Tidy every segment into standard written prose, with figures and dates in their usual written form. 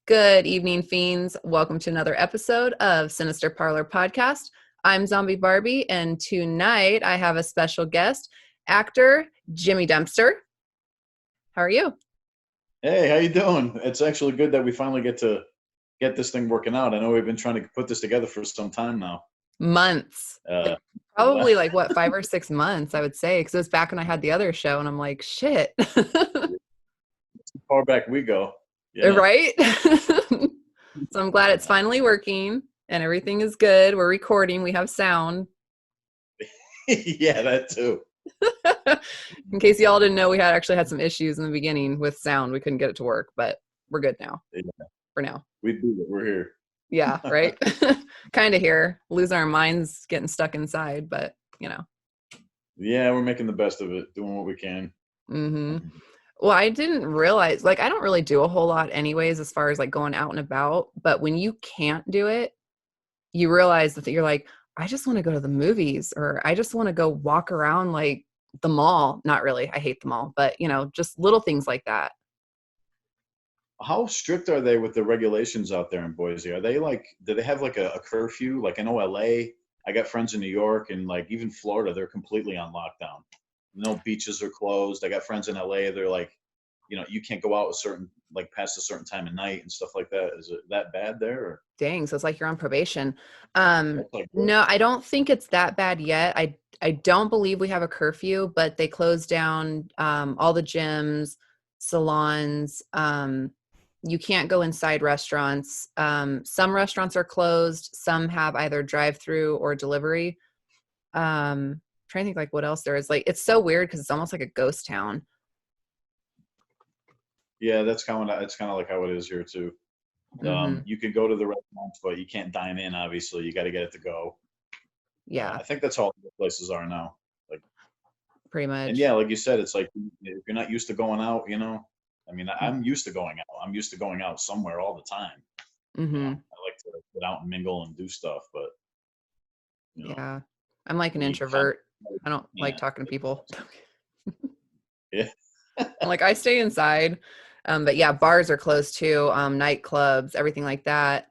Good evening, fiends. Welcome to another episode of Sinister Parlor Podcast. I'm Zombie Barbie, and tonight I have a special guest, actor Jimmy Dempster. How are you? Hey, how you doing? It's actually good that we finally get to get this thing working out. I know we've been trying to put this together for some time now. Months. Uh, Probably 5 or 6 months, I would say, because it was back when I had the other show, and I'm like, shit. far back we go. Yeah. Right? So I'm glad it's finally working, and everything is good. We're recording. We have sound. Yeah, that too. In case y'all didn't know, we actually had some issues in the beginning with sound. We couldn't get it to work, but we're good now. Yeah. For now. We do it. We're here. Yeah, right? Kind of here. Losing our minds, getting stuck inside, but, Yeah, we're making the best of it, doing what we can. Mm-hmm. Well, I didn't realize, I don't really do a whole lot anyways as far as, going out and about. But when you can't do it, you realize that you're like, I just want to go to the movies, or I just want to go walk around, the mall. Not really. I hate the mall, but, just little things like that. How strict are they with the regulations out there in Boise? Are they do they have a curfew? I know LA, I got friends in New York, and even Florida, they're completely on lockdown. No beaches are closed. I got friends in LA, they're you can't go out past a certain time of night and stuff like that. Is it that bad there? Or? Dang, so it's like you're on probation. No, I don't think it's that bad yet. I don't believe we have a curfew, but they closed down all the gyms, salons. You can't go inside restaurants. Some restaurants are closed. Some have either drive-through or delivery. Trying to think what else there is. It's so weird because it's almost like a ghost town. Yeah, it's kind of like how it is here too. You can go to the restaurants, but you can't dine in. Obviously, you got to get it to go. Yeah, I think that's all the places are now. Pretty much. And yeah, like you said, it's if you're not used to going out, I'm used to going out. I'm used to going out somewhere all the time. Mm-hmm. I like to get out and mingle and do stuff, but yeah, I'm like an introvert. I don't like talking to people. Yeah. I stay inside. But yeah, bars are closed too. Nightclubs, everything like that.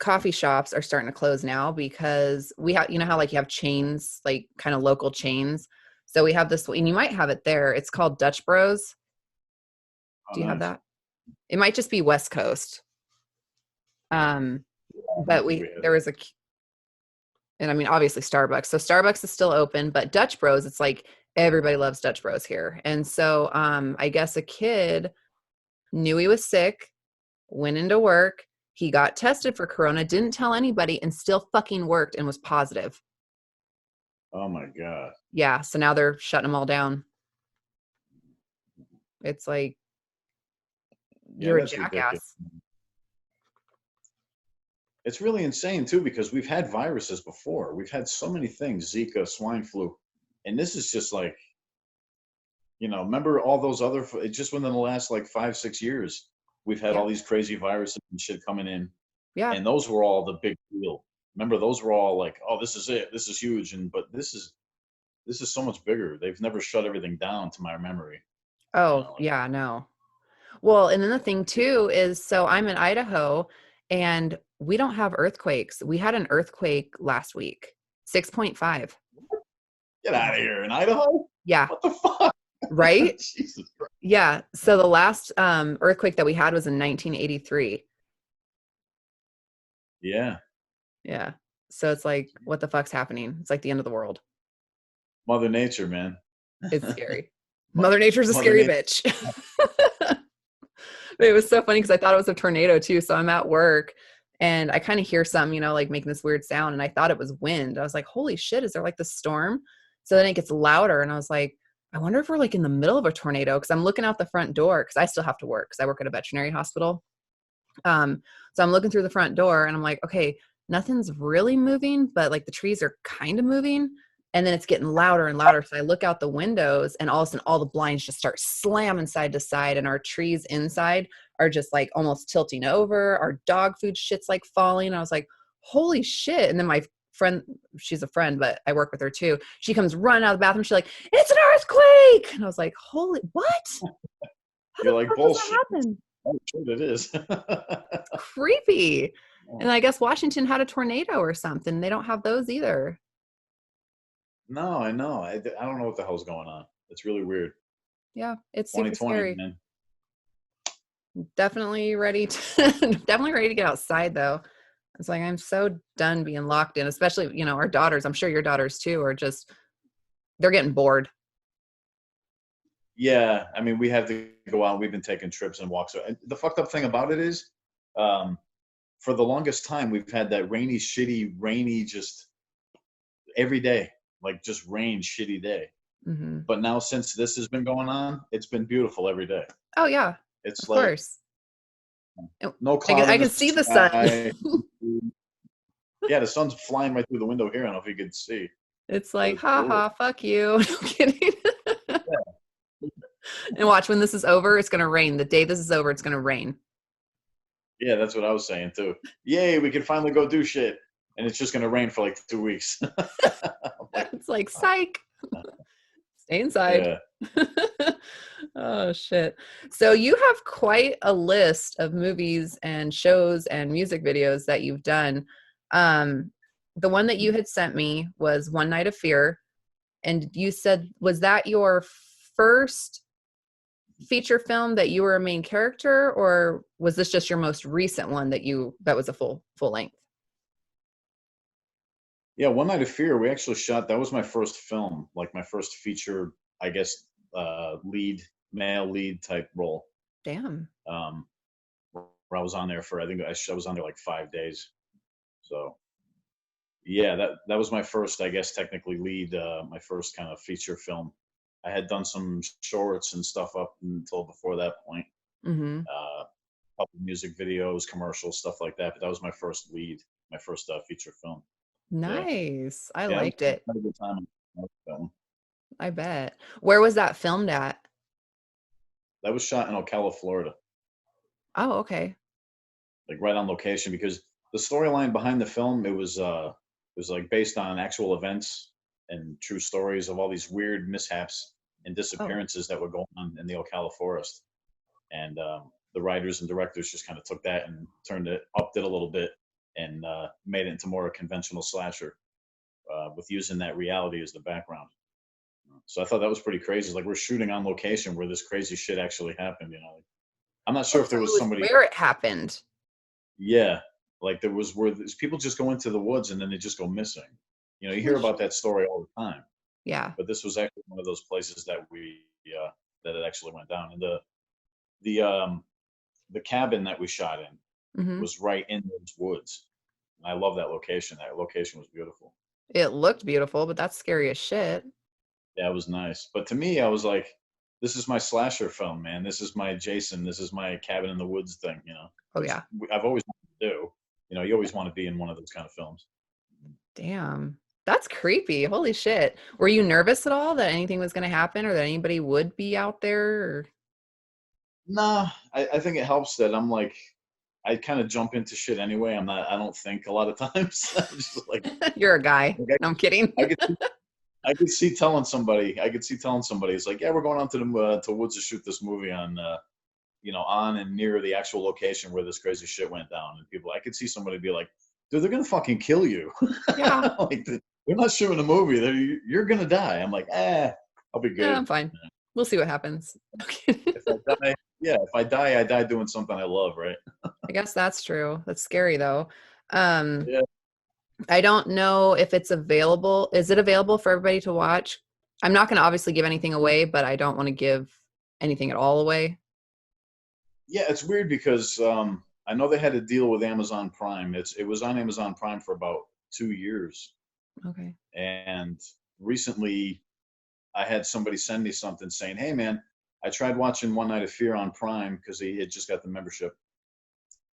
Coffee shops are starting to close now because we have, how you have chains, kind of local chains. So we have this, and you might have it there. It's called Dutch Bros. Do you have that? It might just be West Coast. But there was obviously Starbucks. So Starbucks is still open, but Dutch Bros, it's everybody loves Dutch Bros here. And so I guess a kid knew he was sick, went into work, he got tested for corona, didn't tell anybody, and still fucking worked and was positive. Oh my God. Yeah, so now they're shutting them all down. It's you're a jackass. Ridiculous. It's really insane too, because we've had viruses before. We've had so many things, Zika, swine flu. And this is just remember all those other, just within the last 5-6 years, we've had all these crazy viruses and shit coming in. Yeah. And those were all the big deal. Remember, those were all oh, this is it. This is huge. But this is so much bigger. They've never shut everything down to my memory. Oh, yeah, no. Well, and then the thing too is, so I'm in Idaho and we don't have earthquakes. We had an earthquake last week, 6.5. Get out of here. In Idaho? Yeah. What the fuck? Right? Jesus Christ. Yeah. So the last earthquake that we had was in 1983. Yeah. Yeah. So it's what the fuck's happening? It's the end of the world. Mother Nature, man. It's scary. Mother Nature's a scary bitch. It was so funny because I thought it was a tornado too. So I'm at work and I kind of hear some, making this weird sound. And I thought it was wind. I was like, holy shit, is there this storm? So then it gets louder. And I was like, I wonder if we're in the middle of a tornado, because I'm looking out the front door because I still have to work because I work at a veterinary hospital. So I'm looking through the front door and I'm like, okay, nothing's really moving, but the trees are kind of moving. And then it's getting louder and louder. So I look out the windows and all of a sudden all the blinds just start slamming side to side. And our trees inside are just almost tilting over. Our dog food shit's falling. I was like, holy shit. And then my friend, she's a friend, but I work with her too. She comes running out of the bathroom. She's like, it's an earthquake. And I was like, holy, what? How You're the like, fuck does that bullshit. happen? Oh, shit, it is. Creepy. And I guess Washington had a tornado or something. They don't have those either. No, I know. I don't know what the hell's going on. It's really weird. Yeah, it's super 2020, scary. man. Definitely ready to definitely ready to get outside though. It's like I'm so done being locked in, especially, our daughters. I'm sure your daughters too are just they're getting bored. Yeah, I mean, we have to go out. We've been taking trips and walks. And the fucked up thing about it is, um, for the longest time, we've had that rainy, shitty, rainy, just every day, like just rain, shitty day. Hmm. But now, since this has been going on, it's been beautiful every day. Oh yeah, It's of like course. And no I can, cloud I in can the see the sun. sky. Yeah, the sun's flying right through the window here. I don't know if you can see, It's but like, it's ha gorgeous. ha, fuck you. No kidding. And watch, when this is over, it's gonna rain. The day this is over, it's gonna rain. Yeah, that's what I was saying too. Yay, we can finally go do shit. And it's just gonna rain for like 2 weeks. I'm like, It's like, psych. Stay inside. yeah. Oh shit. So you have quite a list of movies and shows and music videos that you've done. Um, the one that you had sent me was One Night of Fear, and you said, was that your first feature film that you were a main character, or was this just your most recent one that was a full length? Yeah, One Night of Fear, we actually shot, that was my first film, like my first feature, I guess, lead, male lead type role. Damn. Um, where I was on there for, I think I was on there like 5 days. So yeah, that was my first, I guess, technically lead, my first kind of feature film. I had done some shorts and stuff up until before that point. Mm-hmm. Couple music videos, commercials, stuff like that. But that was my first lead, my first feature film. Yeah, Nice. I yeah, it liked was it. a good time. I bet. Where was that filmed at? That was shot in Ocala, Florida, Oh, okay. like right on location because the storyline behind the film it was like based on actual events and true stories of all these weird mishaps and Oh, disappearances that were going on in the Ocala forest. And the writers and directors just kind of took that and turned it, upped it a little bit, and made it into more a conventional slasher with using that reality as the background. So I thought that was pretty crazy. Like we're shooting on location where this crazy shit actually happened. I'm not oh, sure if so there it was was somebody. where it happened. Yeah, like there was where people just go into the woods and then they just go missing. You hear Holy about shit. that story all the time, Yeah. but this was actually one of those places that it actually went down. And the cabin that we shot in Hmm. was right in those woods. And I love that location. That location was beautiful. It looked beautiful, but that's scary as shit. Yeah, it was nice. But to me, I was like, this is my slasher film, man. This is my Jason. This is my cabin in the woods thing, Oh which yeah. I've always wanted to do. You always want to be in one of those kind of films. Damn. That's creepy. Holy shit. Were you nervous at all that anything was going to happen or that anybody would be out there? Or... Nah, I think it helps that I'm like, I kind of jump into shit anyway. I don't think a lot of times. I'm just You're a guy. like No, I'm kidding. I could, I could see telling somebody, it's like, yeah, we're going out to the to woods to shoot this movie on, on and near the actual location where this crazy shit went down. And people, I could see somebody be like, dude, they're gonna fucking kill you. Yeah. Like, they're not shooting a movie. You're gonna die. I'm like, I'll be Yeah, good. I'm fine. We'll see what happens. If I die, yeah, if I die doing something I love, right? I guess that's true. That's scary though. Um, Yeah. I don't know if it's available. Is it available for everybody to watch? I'm not going to obviously give anything away, but I don't want to give anything at all away. Yeah, it's weird because I know they had a deal with Amazon Prime. It was on Amazon Prime for about 2 years, Okay. and recently I had somebody send me something saying, "Hey, man, I tried watching One Night of Fear on Prime because he had just got the membership,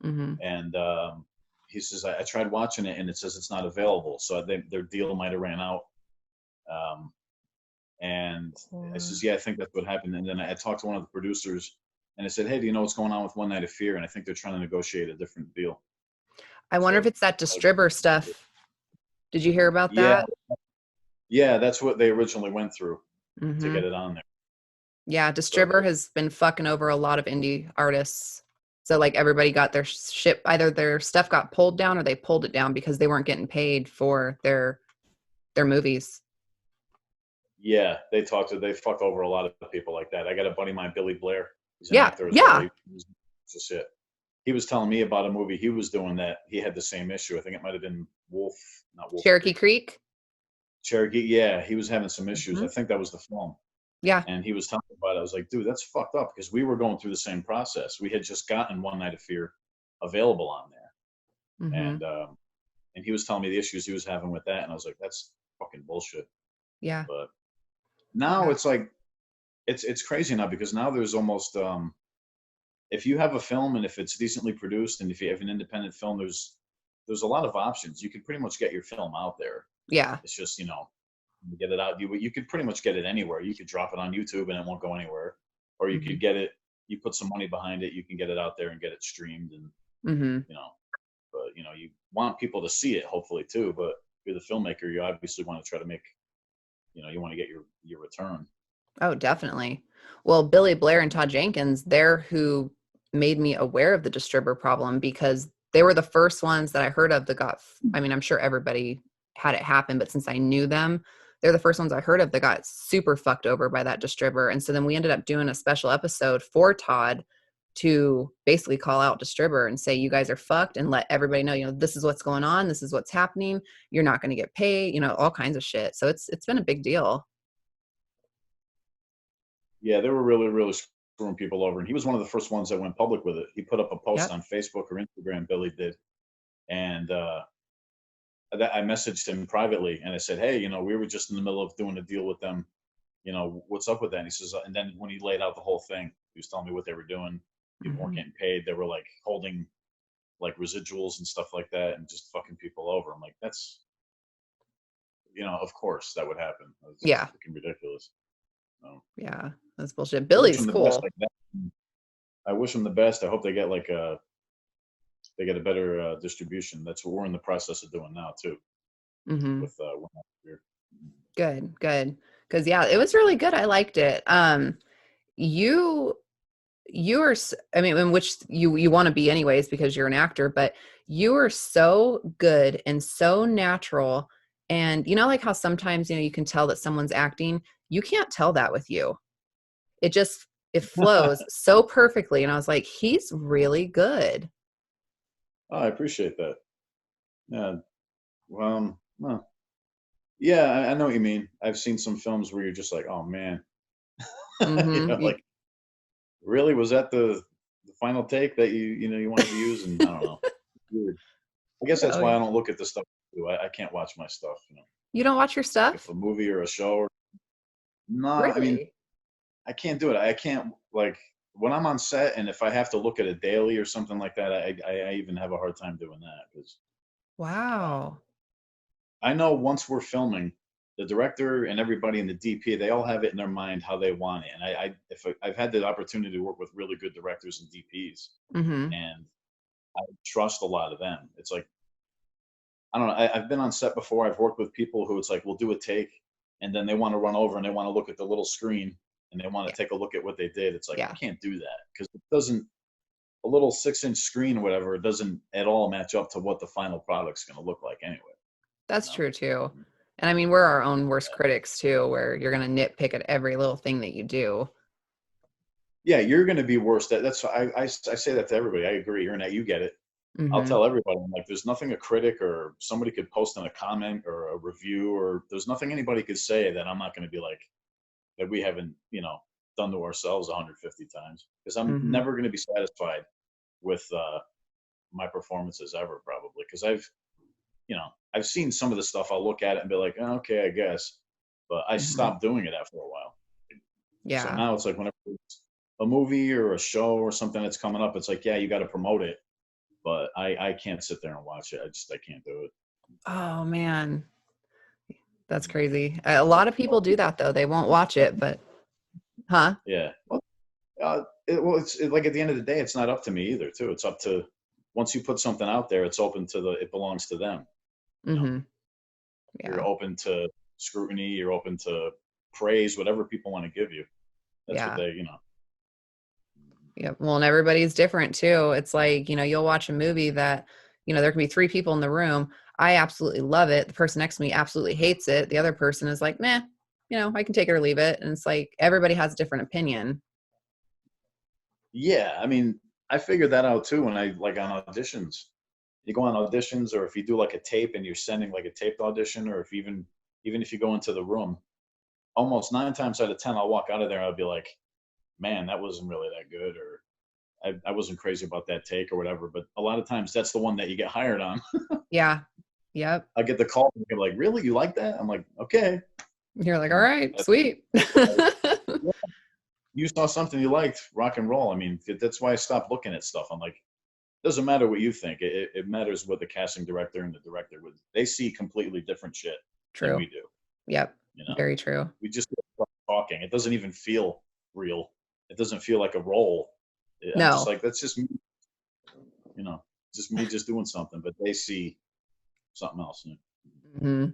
Mm-hmm. and he says I tried watching it and it says it's not available. So their deal might have ran out." Um, and I Or says, "Yeah, I think that's what happened." And then I talked to one of the producers, and I said, "Hey, do you know what's going on with One Night of Fear?" And I think they're trying to negotiate a different deal. I wonder if So, it's that distributor stuff. Did you hear about yeah, that? yeah, that's what they originally went through to Mm-hmm. get it on there. Yeah, But Distributor has been fucking over a lot of indie artists. So like everybody got their ship, either their stuff got pulled down or they pulled it down because they weren't getting paid for their movies. yeah, they fucked over a lot of people like that. I got a buddy of mine, Billy Blair. He's an Yeah, actor as well. yeah. He's just shit. He was telling me about a movie he was doing that he had the same issue. I think it might have been not Wolf Cherokee Creek, Creek. Cherokee. Yeah, he was having some issues. Hmm. I think that was the film. Yeah. And he was telling me about it. I was like, dude, that's fucked up because we were going through the same process. We had just gotten One Night of Fear available on there, Hmm. and he was telling me the issues he was having with that, and I was like, that's fucking bullshit. Yeah. But now Yeah. it's like it's crazy now because now there's almost if you have a film and if it's decently produced and if you have an independent film, there's a lot of options. You can pretty much get your film out there. Yeah. It's just you get it out. You could pretty much get it anywhere. You could drop it on YouTube and it won't go anywhere, or you Hmm. could get it. You put some money behind it, you can get it out there and get it streamed, and Hmm. you know. But you want people to see it, hopefully too. But if you're the filmmaker, you obviously want to try to make, you want to get your return. Oh, definitely. Well, Billy Blair and Todd Jenkins, they're who made me aware of the Distributor problem because they were the first ones that I heard of that got, I mean, I'm sure everybody had it happen, but since I knew them, they're the first ones I heard of that got super fucked over by that Distributor. And so then we ended up doing a special episode for Todd to basically call out Distributor and say, you guys are fucked, and let everybody know, this is what's going on. This is what's happening. You're not going to get paid, all kinds of shit. So it's been a big deal. Yeah, they were really, really screwing people over. And he was one of the first ones that went public with it. He put up a post Yep. on Facebook or Instagram, Billy did. And I messaged him privately and I said, hey, we were just in the middle of doing a deal with them. What's up with that? And he says, and then when he laid out the whole thing, he was telling me what they were doing. People weren't Hmm. getting paid. They were like holding like residuals and stuff like that and just fucking people over. I'm like, that's, of course that would happen. It's Yeah. freaking ridiculous. So, Yeah, that's bullshit. I wish Billy's him the best cool. like that. I wish him the best. I hope they get they get a better distribution. That's what we're in the process of doing now too. Hmm. With One Night Beer. Good, good. Because yeah, it was really good. I liked it. You you are, I mean, in which you want to be anyways because you're an actor, but you are so good and so natural. And like how sometimes you can tell that someone's acting. You can't tell that with you. It flows so perfectly. And I was like, he's really good. Oh, I appreciate that. Yeah. Well, yeah, I know what you mean. I've seen some films where you're just like, oh man, Hmm. like really was that the final take that you wanted to use? And I don't know. Weird. I guess that's Oh why yeah. I don't look at the stuff I do. I can't watch my stuff. You don't watch your Like if stuff? a movie or a show. No, I mean Really? I can't do it. I can't like when I'm on set and if I have to look at it daily or something like that. I even have a hard time doing that because um, Wow. I know once we're filming, the director and everybody in the DP, they all have it in their mind how they want it. And I've had the opportunity to work with really good directors and DPs, Hmm. and I trust a lot of them. It's like I don't know. I've been on set before. I've worked with people who it's like we'll do a take, and then they want to run over and they want to look at the little screen and they want Yeah. to take a look at what they did. It's like I Yeah. can't do that because it doesn't. A little 6-inch screen or whatever, it doesn't at all match up to what the final product's going to look like anyway. You That's know? true too. And I mean, we're our own worst critics too, where you're going to nitpick at every little thing that you do. Yeah, you're going to be worse. That's I say that to everybody. I agree. You're in that. You get it. I'll Hmm. tell everybody. I'm like, there's nothing a critic or somebody could post in a comment or a review or there's nothing anybody could say that I'm not going to be like that we haven't done to ourselves 150 times because I'm Hmm. never going to be satisfied with my performances ever probably because I've seen some of the stuff. I'll look at it and be like, oh, okay, I guess, but I Hmm. stopped doing it after a while. So Yeah. now it's like whenever it's a movie or a show or something that's coming up, it's like, yeah, you got to promote it, but I can't sit there and watch it. I can't do it. Oh man, that's crazy. A lot of people do that though. They won't watch it, but huh? Yeah. It's like at the end of the day, it's not up to me either. Too. It's up to once you put something out there, it's open to it belongs to them. You know, Hmm. you're Yeah. open to scrutiny. You're open to praise, whatever people want to give you. That's what Yeah. they, you know. Yeah. Well, and everybody's different too. It's like, you'll watch a movie that, there can be three people in the room. I absolutely love it. The person next to me absolutely hates it. The other person is like, meh, I can take it or leave it. And it's like everybody has a different opinion. Yeah, I mean, I figured that out too when I like on auditions. You go on auditions, or if you do like a tape and you're sending like a taped audition, or if even if you go into the room, almost 9 times out of 10, I'll walk out of there and I'll be like, man, that wasn't really that good, or I wasn't crazy about that take or whatever. But a lot of times that's the one that you get hired on. Yeah. Yep. I get the call and they're like, really? You like that? I'm like, okay. You're like, all And right, that's, sweet. yeah, you saw something you liked, rock and roll. I mean, that's why I stopped looking at stuff. I'm like, doesn't matter what you think. It matters what the casting director and the director would. They see completely different shit than True. we do. Yep. You know, Very true. we just talking. It doesn't even feel real. It doesn't feel like a role. I'm just No. like, that's just me, you know, just me just doing something. But they see something else. Hmm.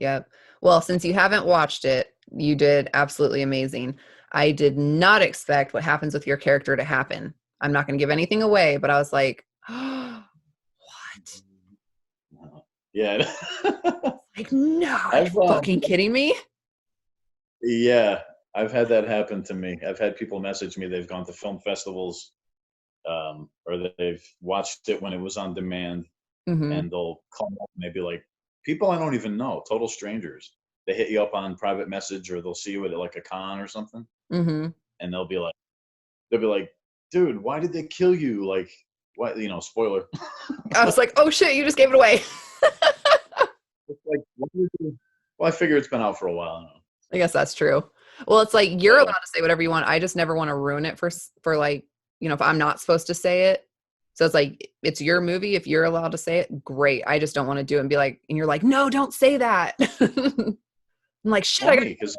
Yep. Well, since you haven't watched it, you did absolutely amazing. I did not expect what happens with your character to happen. I'm not going to give anything away, but I was like, oh, what? Yeah. Like, no, are you I've fucking kidding me? yeah, I've had that happen to me. I've had people message me. They've gone to film festivals, or that they've watched it when it was on demand, Hmm. and they'll call me up and they'd be like, people I don't even know, total strangers. They hit you up on private message, or they'll see you at like a con or something, Hmm. and they'll be like, dude, why did they kill you? Like, what? Spoiler. I was like, oh shit, you just gave it away. It's like, what did you- well, I figure it's been out for a while now. I guess that's true. Well, it's like you're allowed Yeah. to say whatever you want. I just never want to ruin it for like, if I'm not supposed to say it. So it's like it's your movie. If you're allowed to say it, great. I just don't want to do it and be like, and you're like, no, don't say that. I'm like, shit, I got Funny because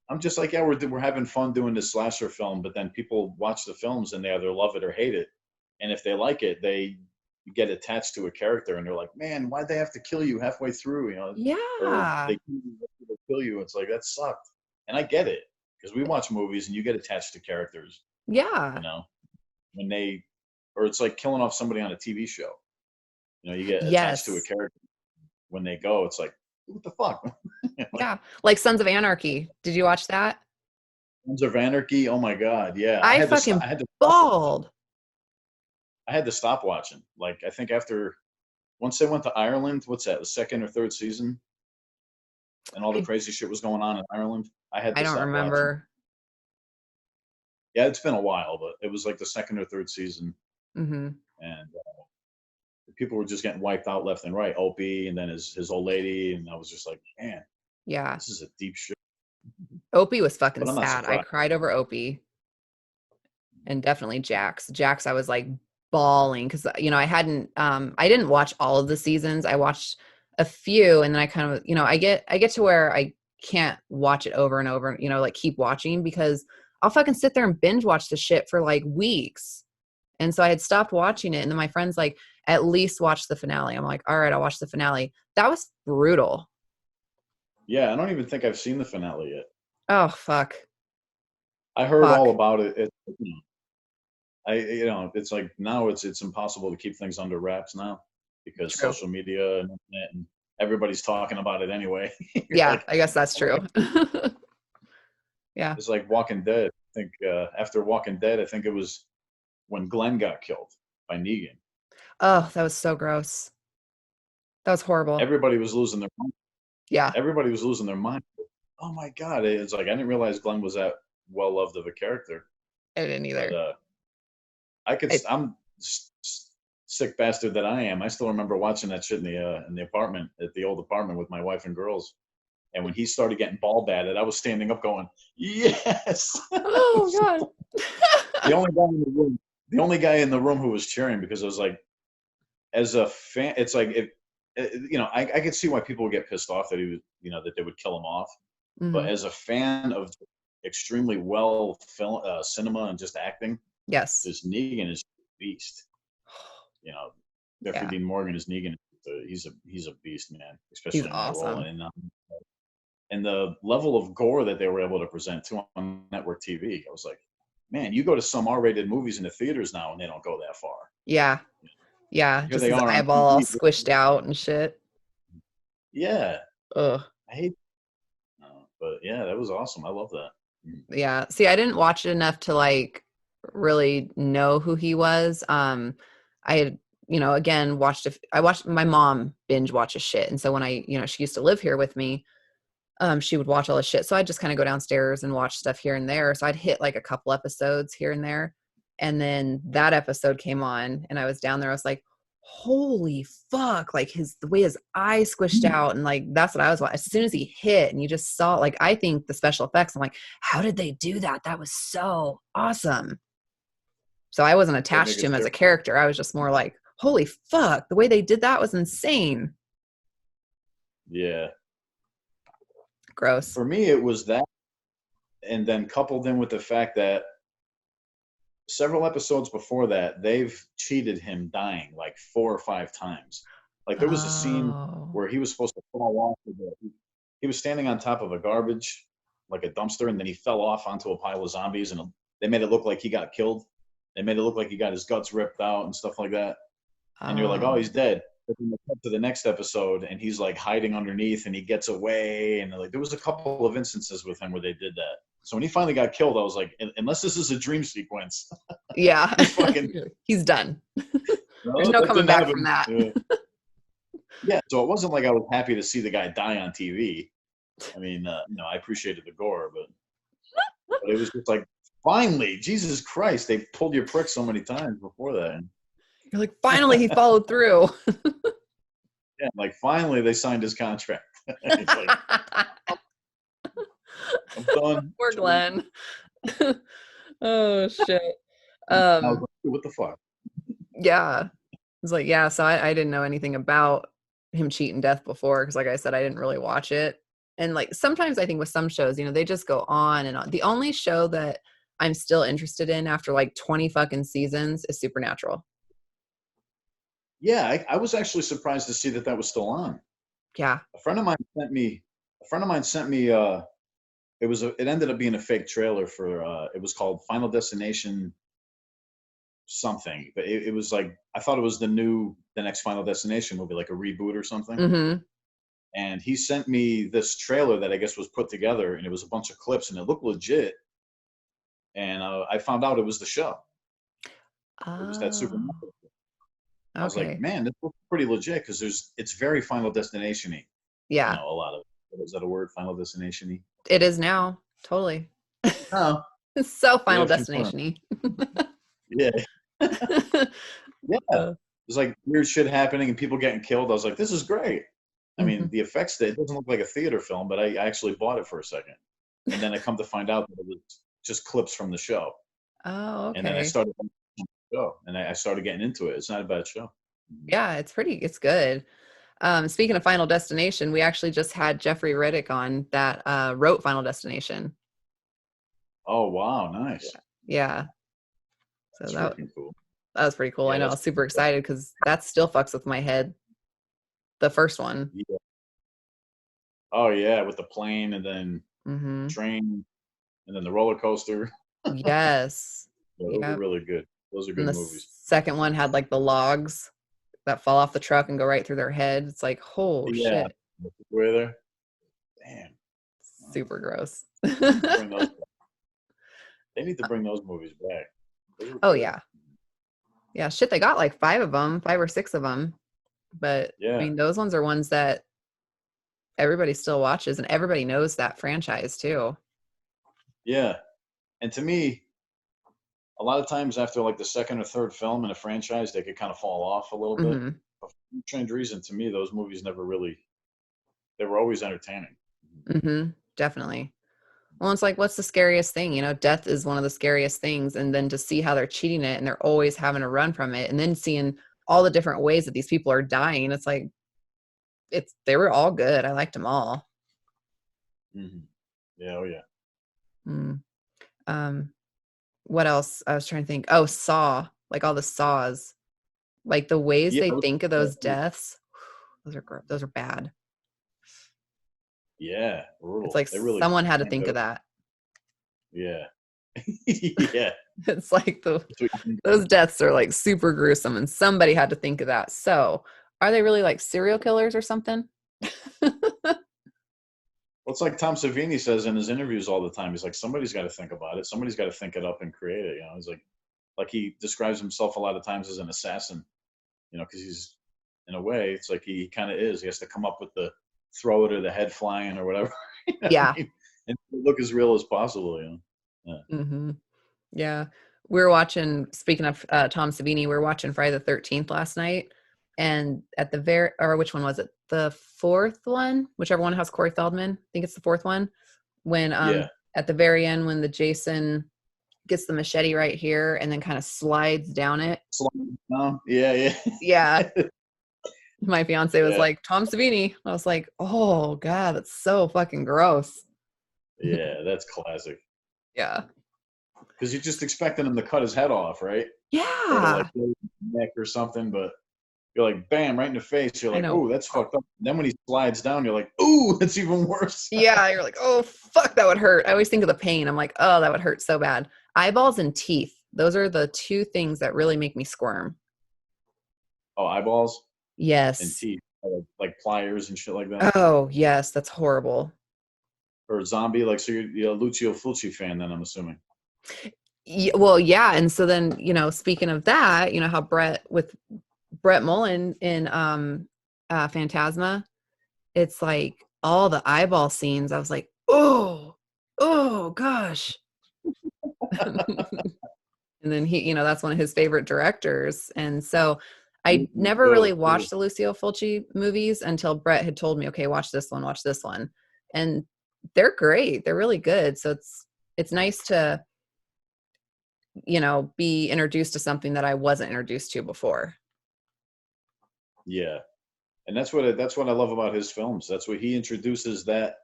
I'm just like, yeah, we're having fun doing this slasher film, but then people watch the films and they either love it or hate it. And if they like it, they get attached to a character and they're like, man, why'd they have to kill you halfway through? Or yeah. they kill you. It's like, that sucked. And I get it because we watch movies and you get attached to characters, you Yeah. know, when they, or it's like killing off somebody on a TV show. You get attached to a Yes. character when they go. It's like, what the fuck? Like, Yeah. Like Sons of Anarchy. Did you watch that? Sons of Anarchy. Oh my God. Yeah. I fucking bawled. I had to stop watching. Like, I think after, once they went to Ireland, what's that, the second or third season? And all the I, crazy shit was going on in Ireland. I had I to don't stop watching. remember. Yeah, it's been a while, but it was like the second or third season. Hmm. And people were just getting wiped out left and right. Opie and then his old lady. And I was just like, man, Yeah. this is a deep shit. Opie was fucking But I'm not sad. I surprised. cried over Opie. And definitely Jax. Jax, I was like bawling because I didn't watch all of the seasons. I watched a few, and then I kind of I get to where I can't watch it over and over. Like keep watching because I'll fucking sit there and binge watch the shit for like weeks. And so I had stopped watching it, and then my friends like at least watch the finale. I'm like, all right, I'll watch the finale. That was brutal. Yeah, I don't even think I've seen the finale yet. Oh fuck, I heard all fuck. about it. It's like now it's impossible to keep things under wraps now because True. social media and internet and everybody's talking about it anyway. You're Yeah, like, I guess that's oh, true. Yeah. it's like Walking Dead. I think after Walking Dead, I think it was when Glenn got killed by Negan. Oh, that was so gross. That was horrible. Everybody was losing their mind. Yeah, Everybody was losing their mind. Oh my God! It's like I didn't realize Glenn was that well loved of a character. I didn't But either. I could. I, I'm sick bastard that I am. I still remember watching that shit in the apartment at the old apartment with my wife and girls. And when he started getting ball batted, I was standing up going, "Yes!" oh God. the only guy in the room, the only guy in the room who was cheering because it was like, as a fan, it's like I could see why people would get pissed off that he was, that they would kill him off. But Hmm. as a fan of extremely well film, cinema and just acting, Yes. this Negan is a beast. You know, Jeffrey Yeah. Dean Morgan is Negan. He's a beast, man, He's especially in that role. awesome. and the level of gore that they were able to present to on network TV. I was like, man, you go to some R-rated movies in the theaters now, and they don't go that far. Yeah. Yeah. Here Just they his are on eyeball all TV. squished out and shit. Yeah, Ugh. I hate. But yeah, that was awesome. I love that. Yeah. See, I didn't watch it enough to like really know who he was. I had, again, I watched my mom binge watch a shit. And so when she used to live here with me, she would watch all the shit. So I'd just kind of go downstairs and watch stuff here and there. So I'd hit like a couple episodes here and there. And then that episode came on and I was down there. I was like, holy fuck. Like the way his eyes squished out. And like, that's what I was watching. As soon as he hit and you just saw, like, I think the special effects, I'm like, how did they do that? That was so awesome. So I wasn't attached to him as a character. I was just more like, holy fuck. The way they did that was insane. Yeah. Gross. For me, it was that. And then coupled in with the fact that several episodes before that, they've cheated him dying like 4 or 5 times. Like there was a scene where he was supposed to fall off. He was standing on top of a garbage, like a dumpster, and then he fell off onto a pile of zombies, and they made it look like he got killed. They made it look like he got his guts ripped out and stuff like that. And you're like, oh, he's dead. But then they cut to the next episode, and he's like hiding underneath, and he gets away. And like there was a couple of instances with him where they did that. So when he finally got killed, I was like, unless this is a dream sequence. Yeah. He's done. There's no coming back from that. Yeah. So it wasn't like I was happy to see the guy die on TV. I mean, I appreciated the gore, but it was just like, finally, Jesus Christ, they pulled your prick so many times before that. You're like, finally, he followed through. Yeah, like finally they signed his contract. He's like, I'm done. Poor Glenn. Oh shit. I was like, what the fuck? Yeah. It's like, yeah, so I didn't know anything about him cheating death before, because like I said, I didn't really watch it. And like sometimes I think with some shows, they just go on and on. The only show that I'm still interested in after like 20 fucking seasons is Supernatural. Yeah, I was actually surprised to see that was still on. Yeah. A friend of mine sent me it ended up being a fake trailer for it was called Final Destination something, but it was like, I thought it was the next Final Destination movie, like a reboot or something. Mm-hmm. And he sent me this trailer that I guess was put together, and it was a bunch of clips, and it looked legit. And I found out it was the show. It was that Supernatural. I was like, man, this looks pretty legit, because it's very Final Destination-y. Yeah. A lot of it. Is that a word, Final Destination-y? It is now. Totally. Oh. It's so Final Destination-y. Yeah. Yeah. There's like weird shit happening and people getting killed. I was like, this is great. I mean, the effects, it doesn't look like a theater film, but I actually bought it for a second. And then I come to find out that it was just clips from the show. Oh, okay. And then I started watching the show, and I started getting into it. It's not a bad show. Yeah, it's good. Speaking of Final Destination, we actually just had Jeffrey Riddick on that wrote Final Destination. Oh, wow. Nice. Yeah. So that was cool. That was pretty cool. Yeah, I know. I was super excited because that still fucks with my head. The first one. Yeah. Oh, yeah. With the plane and then train and then the roller coaster. Yes. Those are really good. Those are good movies. Second one had like the logs that fall off the truck and go right through their head. It's like, oh shit. Were there? Damn. Super gross. They need to bring those movies back. Oh yeah. Yeah, shit, they got like 5 or 6 of them. But I mean, those ones are ones that everybody still watches, and everybody knows that franchise too. Yeah. And to me, a lot of times after like the second or third film in a franchise, they could kind of fall off a little bit. But for some strange reason, to me, those movies they were always entertaining. Definitely. Well, it's like, what's the scariest thing? Death is one of the scariest things. And then to see how they're cheating it and they're always having to run from it. And then seeing all the different ways that these people are dying. It's like, they were all good. I liked them all. Yeah. Oh yeah. What else? I was trying to think. Oh, Saw, like all the Saws, like the ways they think of those deaths. Those are bad. Yeah, It's brutal. like They really someone had to cranked think of out. that. Yeah. Yeah. It's like That's what you think. those deaths are like super gruesome, and somebody had to think of that. So, are they really like serial killers or something? Well, it's like Tom Savini says in his interviews all the time. He's like, somebody's got to think about it. Somebody's got to think it up and create it. You know, he's like he describes himself a lot of times as an assassin. You know, because he's in a way, it's like he kind of is. He has to come up with the throw it or the head flying or whatever. You know what I Yeah. mean? And look as real as possible. You know. Hmm. Yeah. We were watching, speaking of Tom Savini, we were watching Friday the 13th last night. And at the very, or which one was it? The fourth one, whichever one has Corey Feldman. I think it's the fourth one. When Yeah. at the very end, when the Jason gets the machete right here and then kind of slides down it. Slowing down. Yeah. Yeah. Yeah. My fiance was Yeah. like, Tom Savini. I was like, oh God, that's so fucking gross. Yeah. That's classic. Yeah. Because you're just expecting him to cut his head off, right? Or to like Yeah. go neck or something, but you're like, bam, right in the face. You're I like, know. oh, that's fucked up. And then when he slides down, you're like, ooh, it's even worse. Yeah, you're like, oh fuck, that would hurt. I always think of the pain. I'm like, oh, that would hurt so bad. Eyeballs and teeth. Those are the two things that really make me squirm. Oh, eyeballs and Yes. teeth, like pliers and shit like that. Oh, yes, that's horrible. Or zombie, like so you're a Lucio Fulci fan, then I'm assuming. Well, yeah, and so then, speaking of that, how Brett Mullen in Phantasma, it's like all the eyeball scenes. I was like, oh gosh. And then that's one of his favorite directors. And so I never Oh, really cool. watched the Lucio Fulci movies until Brett had told me, okay, watch this one, watch this one. And they're great. They're really good. So it's nice to, be introduced to something that I wasn't introduced to before. Yeah, and that's what I love about his films. That's what he introduces. That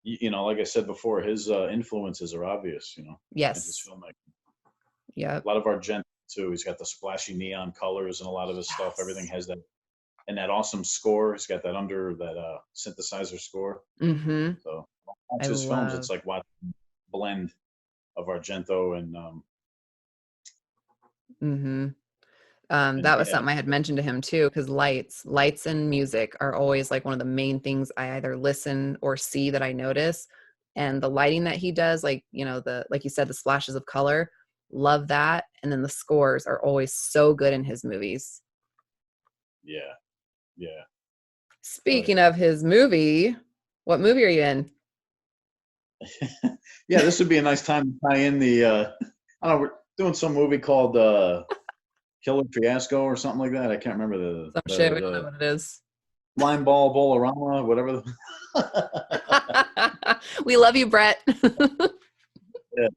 like I said before, his influences are obvious. In his Yes. filmmaking. Yep. A lot of Argento too. He's got the splashy neon colors and a lot of his stuff. Everything Yes. has that and that awesome score. He's got that synthesizer score. Mm-hmm. So watch I his films. It's love. like watching a blend of Argento Mm-hmm. and That was yeah, something I had mentioned to him too, because lights and music are always like one of the main things I either listen or see that I notice. And the lighting that he does, like you said, the splashes of color, love that. And then the scores are always so good in his movies. yeah, yeah. Oh Speaking of his movie, what movie are you in? yeah. Yeah, this would be a nice time to tie in the. I don't know. We're doing some movie called Killer Fiasco or something like that. I can't remember the Some the shit, we don't know the what it is. line ball bolorama, whatever. We love you, Brett. Yeah.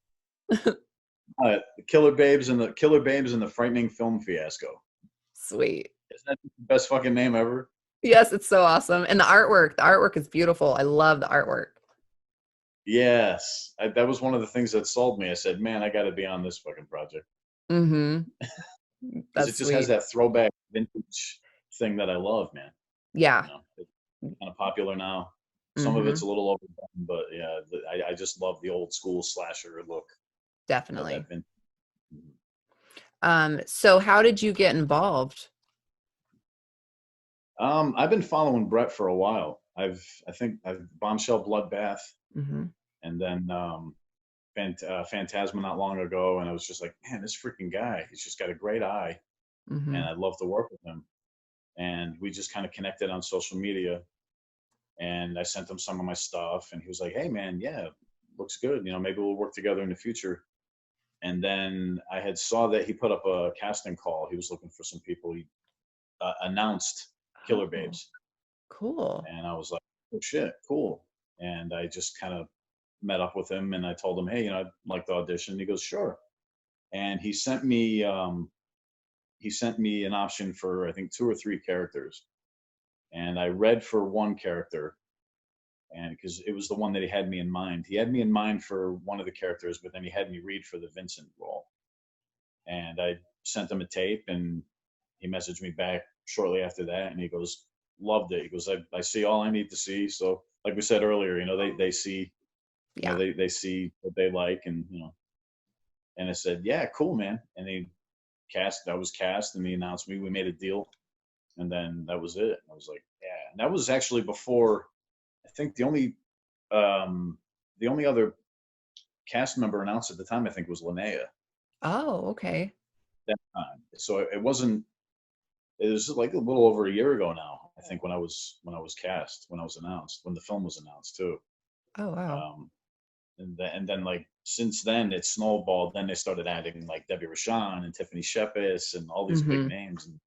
The Killer Babes and the Frightening Film Fiasco. Sweet. Isn't that the best fucking name ever? Yes, it's so awesome. And the artwork is beautiful. I love the artwork. Yes, that was one of the things that sold me. I said, "Man, I got to be on this fucking project Mm-hmm. because it That's just has sweet. that throwback vintage thing that I love, man." Yeah. It's kind of popular now. Some of Mm-hmm. it's a little overdone, but yeah, I just love the old school slasher look of Definitely. that vintage. So how did you get involved? I've been following Brett for a while. I think I've Bombshell Bloodbath, Mm-hmm. and then Phantasma not long ago, and I was just like, man, this freaking guy, he's just got a great eye, Mm-hmm. and I'd love to work with him. And we just kind of connected on social media, and I sent him some of my stuff, and he was like, hey, man, yeah, looks good. Maybe we'll work together in the future. And then I had saw that he put up a casting call. He was looking for some people. He announced Killer Oh, Babes, cool. and I was like, oh shit, cool. And I just kind of met up with him, and I told him, hey, I'd like to audition. He goes, sure. And he sent me an option for I think two or three characters, and I read for one character, and because it was the one that he had me in mind. He had me in mind for one of the characters, but then he had me read for the Vincent role. And I sent him a tape, and he messaged me back shortly after that, and he goes, loved it. He goes, I see all I need to see. So like we said earlier, they see, Yeah. they see what they like, and I said, yeah, cool, man. And I was cast, and he announced me. We made a deal, and then that was it. I was like, yeah. And that was actually before. I think the only other cast member announced at the time, I think, was Linnea Oh, okay. that time. So it wasn't. It was like a little over a year ago now. I think when I was cast, when I was announced, when the film was announced too. Oh, wow. Um, and then like since then it snowballed. Then they started adding like Debbie Rochon and Tiffany Shepis and all these big Mm-hmm. names, and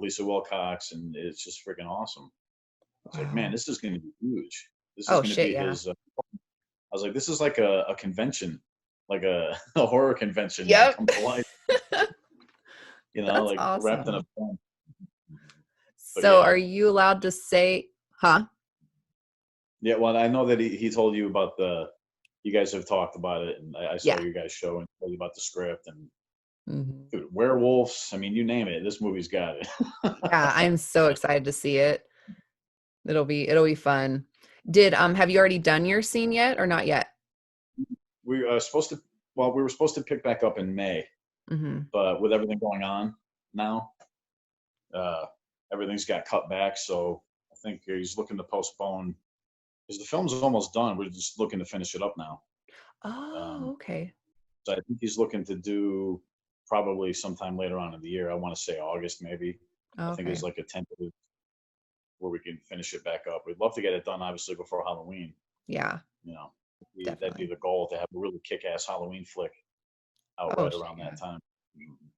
Lisa Wilcox, and it's just freaking awesome. I was like, man, Wow. this is going to be huge. This is Oh, going to shit. be Yeah. his. I was like, this is like a convention, like a horror convention, like Yep. come to life, That's like wrapped in a awesome. film. But So yeah, are you allowed to say, huh? yeah. Well, I know that he told you about you guys have talked about it, and I saw Yeah. your guys' show and told you about the script and Hmm. dude, werewolves. I mean, you name it. This movie's got it. Yeah, I'm so excited to see it. It'll be fun. Did have you already done your scene yet or not yet? We are supposed to. Well, we were supposed to pick back up in May, Mm-hmm. but with everything going on now, uh, everything's got cut back. So I think he's looking to postpone because the film's almost done. We're just looking to finish it up now. Oh, Um, okay. so I think he's looking to do probably sometime later on in the year. I want to say August, maybe. I think Okay. it's like a tentative where we can finish it back up. We'd love to get it done, obviously, before Halloween. Yeah, You know, that'd be definitely. the goal to have a really kick-ass Halloween flick out Oh, right shit, around yeah. that time.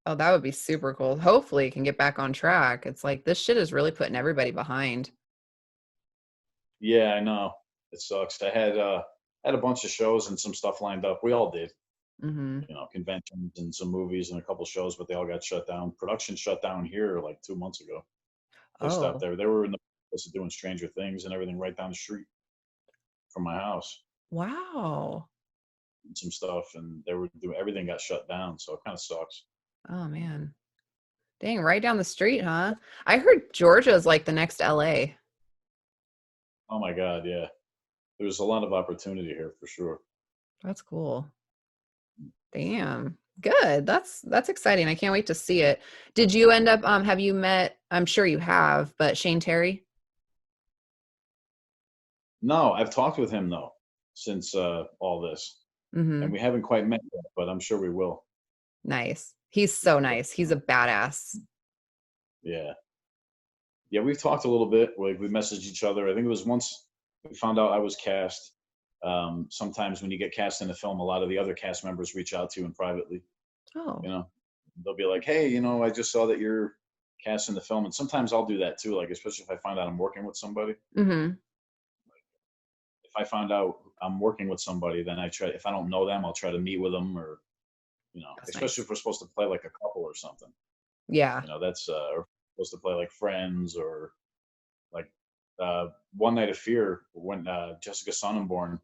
Oh, that would be super cool. Hopefully it can get back on track. It's like this shit is really putting everybody behind. Yeah, I know. It sucks. I had a bunch of shows and some stuff lined up. We all did, Mm-hmm. conventions and some movies and a couple shows, but they all got shut down. Production shut down here like 2 months ago. They stopped Oh, there. They were in the process of doing Stranger Things and everything right down the street from my house wow. and some stuff, and they were doing everything got shut down. So it kind of sucks. Oh man. Dang, right down the street, huh? I heard Georgia's like the next LA. Oh my God, yeah. There's a lot of opportunity here for sure. That's cool. Damn. Good. That's exciting. I can't wait to see it. Did you end up have you met, I'm sure you have, but Shane Terry? No, I've talked with him though since all this, and Mm-hmm. we haven't quite met yet, but I'm sure we will. Nice. He's so nice. He's a badass. Yeah. Yeah, we've talked a little bit. We messaged each other. I think it was once we found out I was cast. Sometimes when you get cast in a film, a lot of the other cast members reach out to you and privately. Oh. You know, they'll be like, "Hey, I just saw that you're cast in the film," and sometimes I'll do that too. Like, especially if I find out I'm working with somebody. Mm-hmm. If I find out I'm working with somebody, then I try. If I don't know them, I'll try to meet with them, or That's especially nice. if we're supposed to play like a couple or something. Yeah. That's or supposed to play like friends or like One Night of Fear when Jessica Sonnenborn.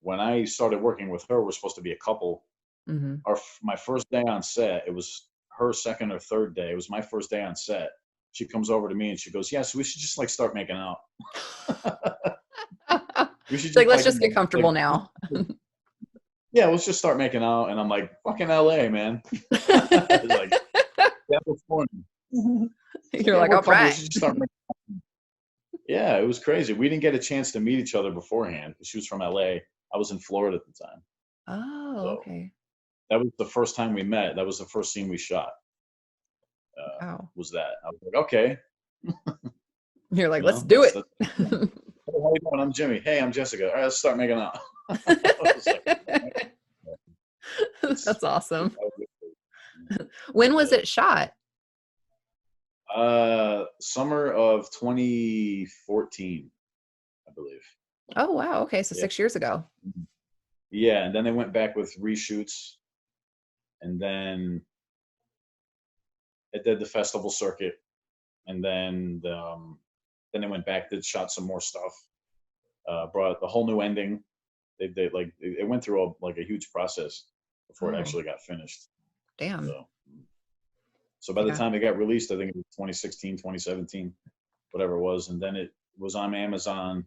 When I started working with her, we're supposed to be a couple. Mm-hmm. My first day on set, it was her second or third day. It was my first day on set. She comes over to me and she goes, "Yeah, so we should just like start making out. We should She's like, just let's like just get comfortable now. yeah, let's just start making out." And I'm like, "Fucking LA, man." Like California. It's like, You're yeah, like, we're a all couple. We right. should just start making. Yeah, it was crazy. We didn't get a chance to meet each other beforehand because she was from LA. I was in Florida at the time. Oh, So okay. that was the first time we met. That was the first scene we shot. Wow. Was that? I was like, okay, You're like, let's do let's. it. Hey, how you doing? I'm Jimmy. Hey, I'm Jessica. All right, let's start making out. I was like, it's, That's awesome. yeah. When was it shot? Summer of 2014, I believe. Oh, wow. Okay. So Yeah. 6 years ago. Yeah, and then they went back with reshoots, and then it did the festival circuit, and then they went back, did shot some more stuff, brought a whole new ending. They like it went through like a huge process before it Oh, actually got finished. damn. So so by the Yeah. time it got released, I think it was 2016, 2017, whatever it was, and then it was on Amazon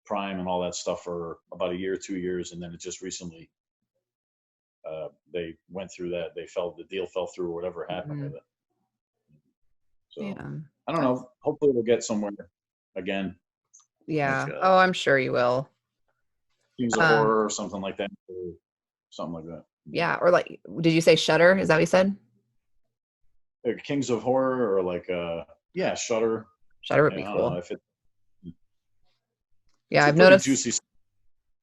Prime and all that stuff for about a year, 2 years, and then it just recently they went through that. The deal fell through, or whatever happened with Mhm. it. So Damn. I don't That's know. Hopefully we'll get somewhere again, like yeah. Oh, I'm sure you will. Kings of Um, Horror or something like that, or something like that. yeah, or like did you say Shutter? Is that what you said? Like Kings of Horror, or like yeah, Shutter. Shutter would Yeah, be I don't know cool. if Yeah, it's a I've pretty noticed juicy.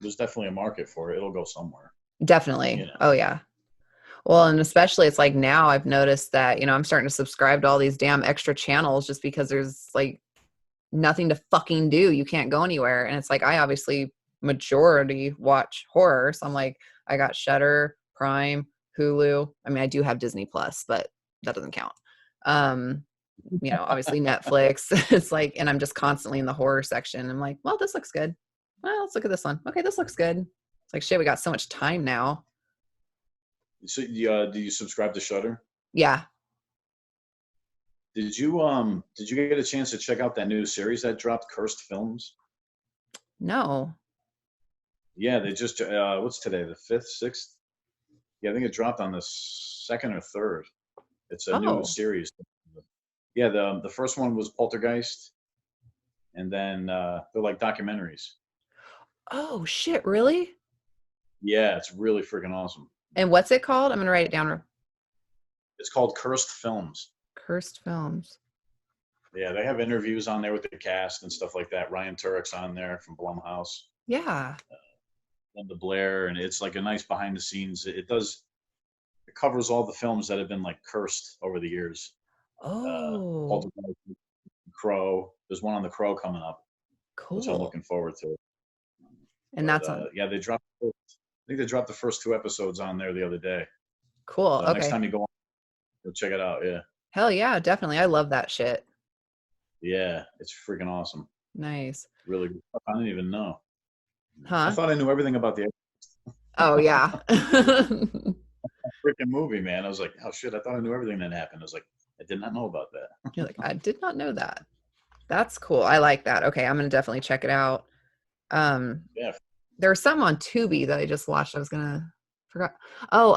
There's definitely a market for it. It'll go somewhere, definitely. you know. Oh yeah. Well, and So especially it's like now I've noticed that, I'm starting to subscribe to all these damn extra channels just because there's like nothing to fucking do. You can't go anywhere. And it's like I obviously majority watch horror. So I'm like, I got Shutter, Prime, Hulu. I mean, I do have Disney Plus, but that doesn't count. Obviously Netflix. It's like, and I'm just constantly in the horror section. I'm like, well, this looks good. Well, let's look at this one. Okay, this looks good. It's like shit, we got so much time now. do you subscribe to Shutter? Yeah. Did you get a chance to check out that new series that dropped, Cursed Films? No. Yeah, they just what's today? The fifth, sixth? Yeah, I think it dropped on the second or third. It's a new Oh. series. Yeah, the first one was Poltergeist, and then they're like documentaries. Oh shit, really? Yeah, it's really freaking awesome. And what's it called? I'm gonna write it down. It's called Cursed Films. Cursed Films. Yeah, they have interviews on there with the cast and stuff like that. Ryan Turek's on there from Blumhouse, Yeah. Linda Blair, and it's like a nice behind the scenes. It covers all the films that have been like cursed over the years. Oh, Poltergeist, Crow. There's one on the Crow coming up, which I'm cool. looking forward to. And But that's on. yeah, I think they dropped the first two episodes on there the other day. Cool. So next Okay. time you go on, go check it out. Yeah, Hell yeah, definitely. I love that shit. yeah, it's freaking awesome. Nice. Really good stuff. I didn't even know. I Huh? thought I knew everything about the Oh yeah. freaking movie, man. I was like, oh shit, I thought I knew everything that happened. I was like, I did not know about that. You're like, I did not know that. That's cool. I like that. Okay, I'm gonna definitely check it out. Um, Yeah. there was some on Tubi that I just watched. I was gonna forgot. Oh,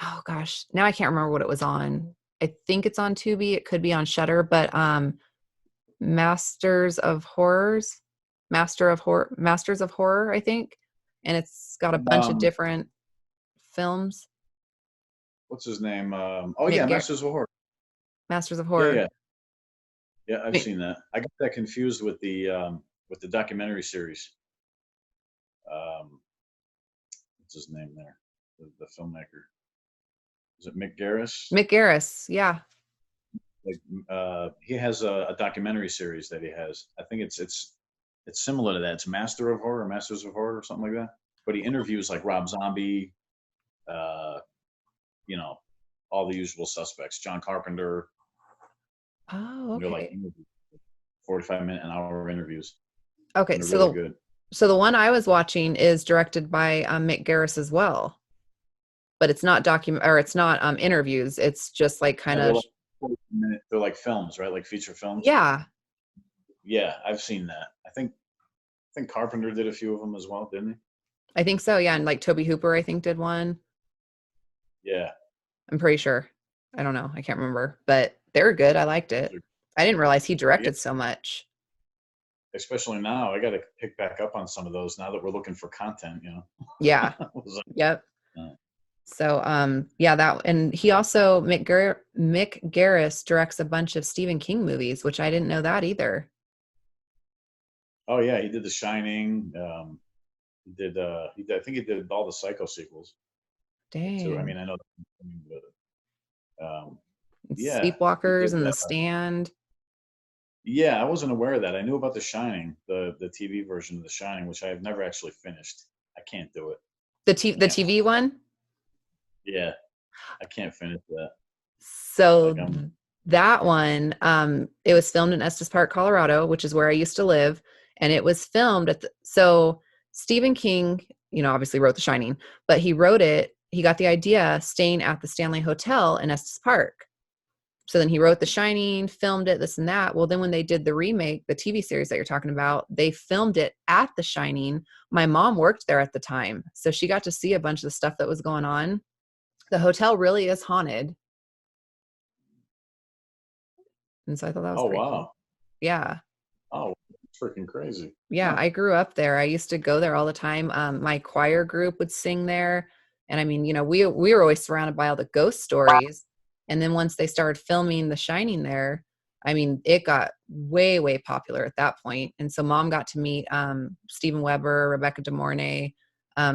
oh gosh, now I can't remember what it was on. I think it's on Tubi. It could be on Shutter, but Masters of Horrors, Masters of Horror, I think, and it's got a bunch of Um, different films. what's his name? Oh yeah, Mick Gar- Masters of Horror. Masters of Yeah, Horror. yeah, yeah. I've Mi- seen that. I got that confused with the documentary series. Um, what's his name there? The filmmaker. Is it Mick Garris? Mick Garris, yeah. Like he has a documentary series that he has. I think it's similar to that. It's Master of Horror, Masters of Horror, or something like that. But he interviews like Rob Zombie, uh, you know, all the usual suspects, John Carpenter. Oh, And they're like okay. 45-minute, an hour interviews, Okay, and they're so really the good. so the one I was watching is directed by Mick Garris as well, but it's not document or it's not interviews. It's just like kind Yeah, they're of like 40-minute. They're like films, right? Like feature films. yeah. Yeah, I've seen that. I think Carpenter did a few of them as well, didn't I think so, yeah, and like Toby Hooper I think did one. he? Yeah. I'm pretty sure. I don't know. I can't remember, but they were good. I liked Those it. are, I didn't realize he yeah. directed so much. Especially now, I got to pick back up on some of those now that we're looking for content. Yeah. I was like, Yep. uh, So, yeah, that, and he also, Mick Garris directs a bunch of Stephen King movies, which I didn't know that either. oh yeah, he did The Shining. I think he did all the Psycho sequels too. I Dang. mean, I know, but yeah, he Sleepwalkers did. and The Stand. Yeah, I wasn't aware of that. I knew about The Shining, the TV version of The Shining, which I have never actually finished. I can't do it. I The can't. TV one. Yeah, I can't finish that. Like So I'm. that one, it was filmed in Estes Park, Colorado, which is where I used to live. And it was filmed so Stephen King, obviously wrote The Shining, but he got the idea staying at the Stanley Hotel in Estes Park. So then he wrote The Shining, filmed it, this and that. Well, then when they did the remake, the TV series that you're talking about, they filmed it at The Shining. My mom worked there at the time, so she got to see a bunch of the stuff that was going on. The hotel really is haunted. And so I thought that was Oh pretty cool. wow. Yeah. Oh, freaking crazy. Yeah, Huh. I grew up there. I used to go there all the time. My choir group would sing there. And I mean, we were always surrounded by all the ghost stories. And then once they started filming The Shining there, I mean, it got way, way popular at that point. And so mom got to meet Steven Weber, Rebecca De Mornay,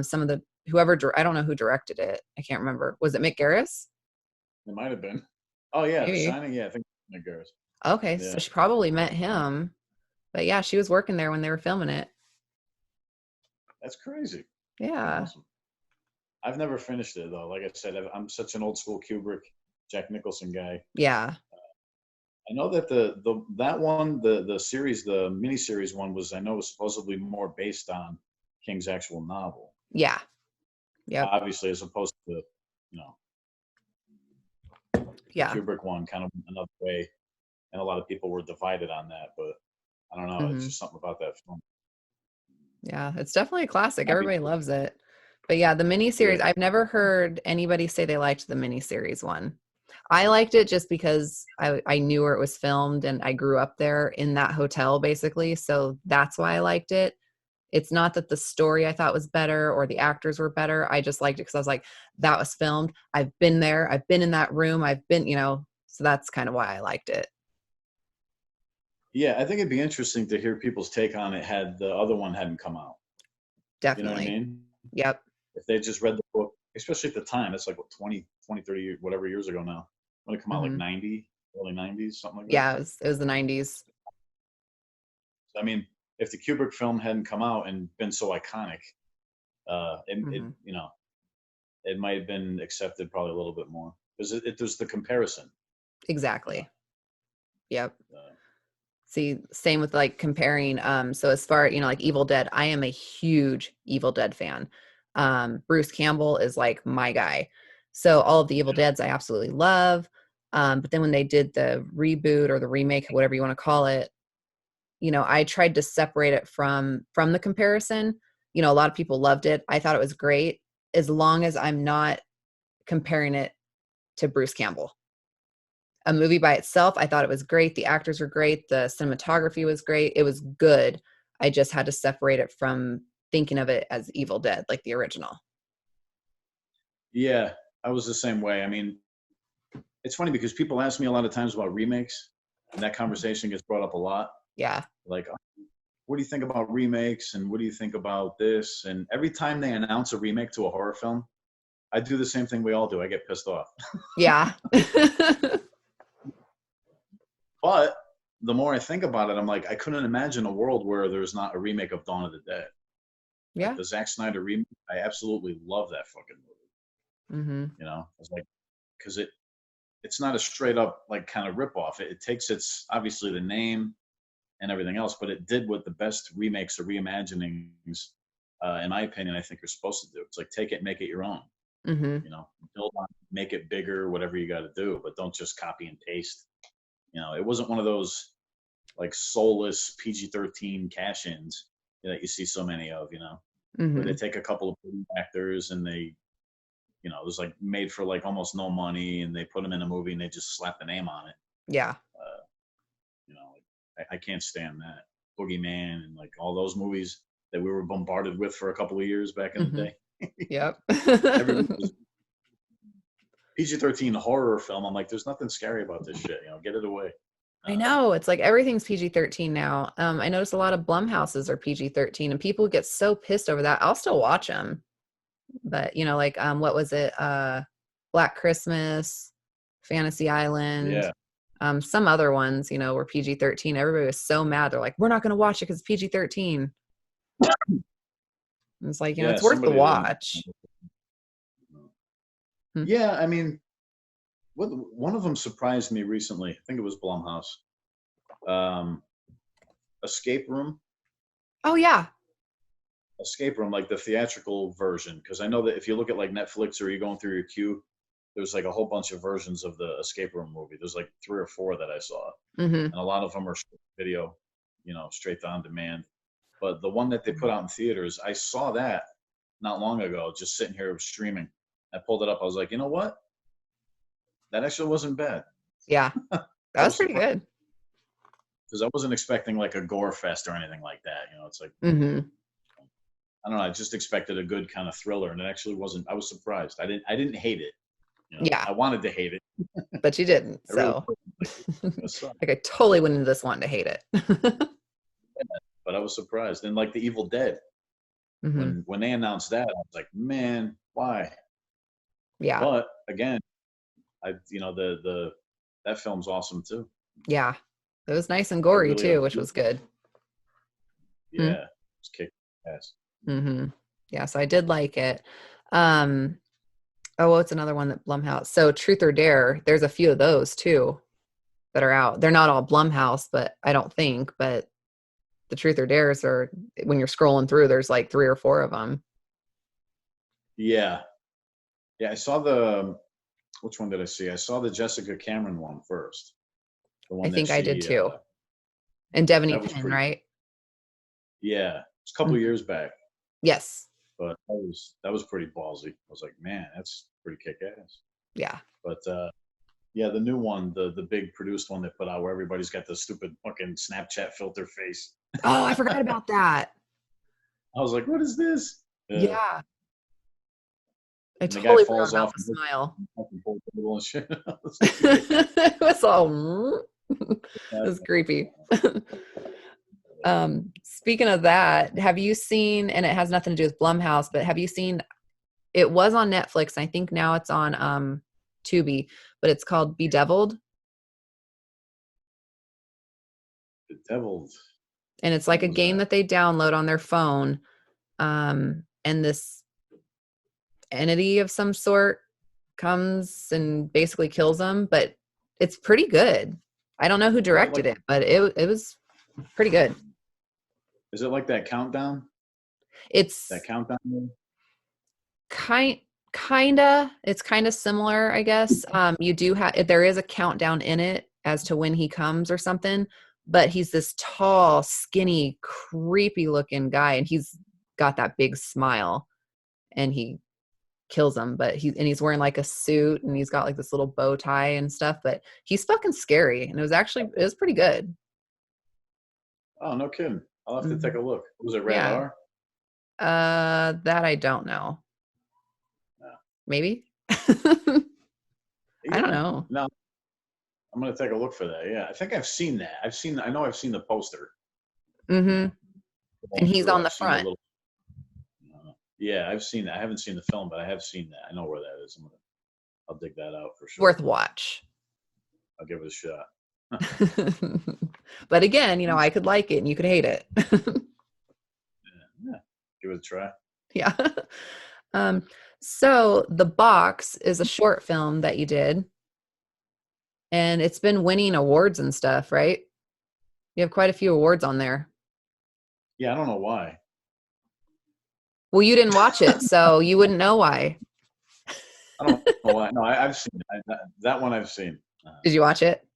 some of the I don't know who directed it. I can't remember. Was it Mick Garris? It might have been. Oh yeah, The Maybe. Shining. Yeah, I think it goes. Okay, so Yeah, she probably met him. But yeah, she was working there when they were filming it. that's crazy. Yeah. Awesome. I've never finished it though. Like I said, I'm such an old school Kubrick, Jack Nicholson guy. Yeah. I know that the series, the miniseries one was, I know, was supposedly more based on King's actual novel, Yeah. Yep. obviously, as opposed to, you know, the Yeah. Kubrick one kind of went another way, and a lot of people were divided on that. But I don't know, it's Hmm. just something about that film. Yeah. It's definitely a classic. Happy, Everybody loves it. But yeah, the miniseries, yeah, I've never heard anybody say they liked the miniseries one. I liked it just because I knew where it was filmed and I grew up there in that hotel basically. So that's why I liked it. It's not that the story I thought was better or the actors were better. I just liked it because I was like, that was filmed. I've been there. I've been in that room. I've been, so that's kind of why I liked it. yeah. I think it'd be interesting to hear people's take on it had the other one hadn't come out. You know what I Definitely. mean? Yep. If they just read the book, especially at the time, it's like what 20, 30, whatever years ago now. When it come out, like Hmm. 90, early 90s, something like that. Yeah, it was the 90s. So, I mean, if the Kubrick film hadn't come out and been so iconic, Hmm. it might have been accepted probably a little bit more because there's the comparison, you know. Exactly. Yep. Uh, See, same with like comparing. So as far, like Evil Dead, I am a huge Evil Dead fan. Bruce Campbell is like my guy. So all of the Evil yeah, Deads I absolutely love. But then when they did the reboot or the remake, whatever you want to call it, I tried to separate it from the comparison. A lot of people loved it. I thought it was great as long as I'm not comparing it to Bruce Campbell. A movie by itself, I thought it was great. The actors were great. The cinematography was great. It was good. I just had to separate it from thinking of it as Evil Dead, like the original. yeah, I was the same way. I mean, it's funny because people ask me a lot of times about remakes, and that conversation gets brought up a lot. Yeah. Like, what do you think about remakes, and what do you think about this? And every time they announce a remake to a horror film, I do the same thing we all do. I get pissed off. Yeah. But the more I think about it, I'm like, I couldn't imagine a world where there's not a remake of Dawn of the Dead. Like Yeah. the Zack Snyder remake, I absolutely love that fucking movie. Hmm. You know, it's like because it's not a straight up like kind of rip off. It takes its obviously the name and everything else, but it did what the best remakes or reimaginings, in my opinion, I think are supposed to do. It's like take it, and make it your own. Hmm. You know, build on, make it bigger, whatever you got to do, but don't just copy and paste. You know, it wasn't one of those like soulless PG-13 cash-ins that you see so many of. You know, where they Hmm. take a couple of actors and they, it was like made for like almost no money, and they put them in a movie and they just slap the name on it. Yeah. Uh, I can't stand that. Boogeyman and like all those movies that we were bombarded with for a couple of years back in the Hmm. day. Yep. Every week was PG-13 horror film. I'm like, there's nothing scary about this shit. Get it away. I Uh, know. It's like everything's PG-13 now. I noticed a lot of Blumhouses are PG-13 and people get so pissed over that. I'll still watch them. But, like what was it? Black Christmas, Fantasy Island, yeah, some other ones, were PG-13. Everybody was so mad. They're like, we're not going to watch it because it's PG-13. And it's like, yeah. it's worth the Somebody didn't. watch. Hmm. Yeah, I mean, one of them surprised me recently. I think it was Blumhouse. Um, Escape Room. Oh yeah. Escape Room, like the theatrical version, because I know that if you look at like Netflix or you're going through your queue, there's like a whole bunch of versions of the escape room movie. There's like 3 or 4 that I saw, Mm-hmm. and a lot of them are video, straight on demand. But the one that they put out in theaters, I saw that not long ago, just sitting here streaming. I pulled it up. I was like, you know what? That actually wasn't bad. Yeah, I that was was pretty surprised good. because I wasn't expecting like a gore fest or anything like that. It's like Mm-hmm. I don't know. I just expected a good kind of thriller, and it actually wasn't. I was surprised. I didn't hate it. Yeah, I wanted to hate it. but you didn't. I really So, did. It sucked. like, I totally went into this one to hate it. But I was surprised. And like the Evil Dead, Mm-hmm. when they announced that, I was like, man, why? Yeah, But again, the that film's awesome too. yeah. It was nice and I gory really too, which was good. yeah, it's kick ass. Mm-hmm. Yeah, so I did like it. Um, oh, what's another one that Blumhouse? So Truth or Dare, there's a few of those too that are out. They're not all Blumhouse, but I don't think, but the Truth or Dares are, when you're scrolling through, there's like 3 or 4 of them. Yeah, yeah. I saw the which one did I see? I saw the Jessica Cameron one first. The I one that think I did she too. And Devaney that was Penn, pretty. right? Yeah, it's a couple of Mhm. years back, Yes. but that was pretty ballsy. I was like, man, that's pretty kick ass. Yeah. But yeah, the new one, the big produced one they put out where everybody's got the stupid fucking Snapchat filter face. Oh, I forgot about that. I was like, what is this? Yeah. Yeah. I And the guy totally forgot falls about off the and hits smile. the fucking pole table and shit. I was like, It was all it was creepy. Speaking of that, have you seen, and it has nothing to do with Blumhouse, but have you seen, it was on Netflix, and I think now it's on Tubi, but it's called Bedeviled, the devil's. and it's like What a was game that? that they download on their phone, and this entity of some sort comes and basically kills them, but it's pretty good. I don't know who Is it directed like it, but it was pretty good. is it like that countdown? That It's countdown movie? kinda, it's kind of similar, I guess. You do have, there is a countdown in it as to when he comes or something, but he's this tall, skinny, creepy looking guy, and he's got that big smile, and he kills him, but he's wearing like a suit, and he's got like this little bow tie and stuff, but he's fucking scary, and it was pretty good. Oh, no kidding. I'll have to take Mhm. a look. Was it Red Yeah. R? That I don't know. No. Maybe. I don't Yeah. know. No, I'm gonna take a look for that. Yeah, I think I've seen that. I know I've seen the poster. Hmm. And Going he's through, on the I've seen the front. little. Yeah, I've seen that. I haven't seen the film, but I have seen that. I know where that is. I'll dig that out for sure. Worth watch. I'll give it a shot. But again, I could like it and you could hate it. Yeah, give it a try. Yeah. Um, so The Box is a short film that you did, and it's been winning awards and stuff, right? You have quite a few awards on there. Yeah, I don't know why. Well, you didn't watch it, so you wouldn't know why. I don't know why. No, I've seen it. That one I've seen. Did you watch it?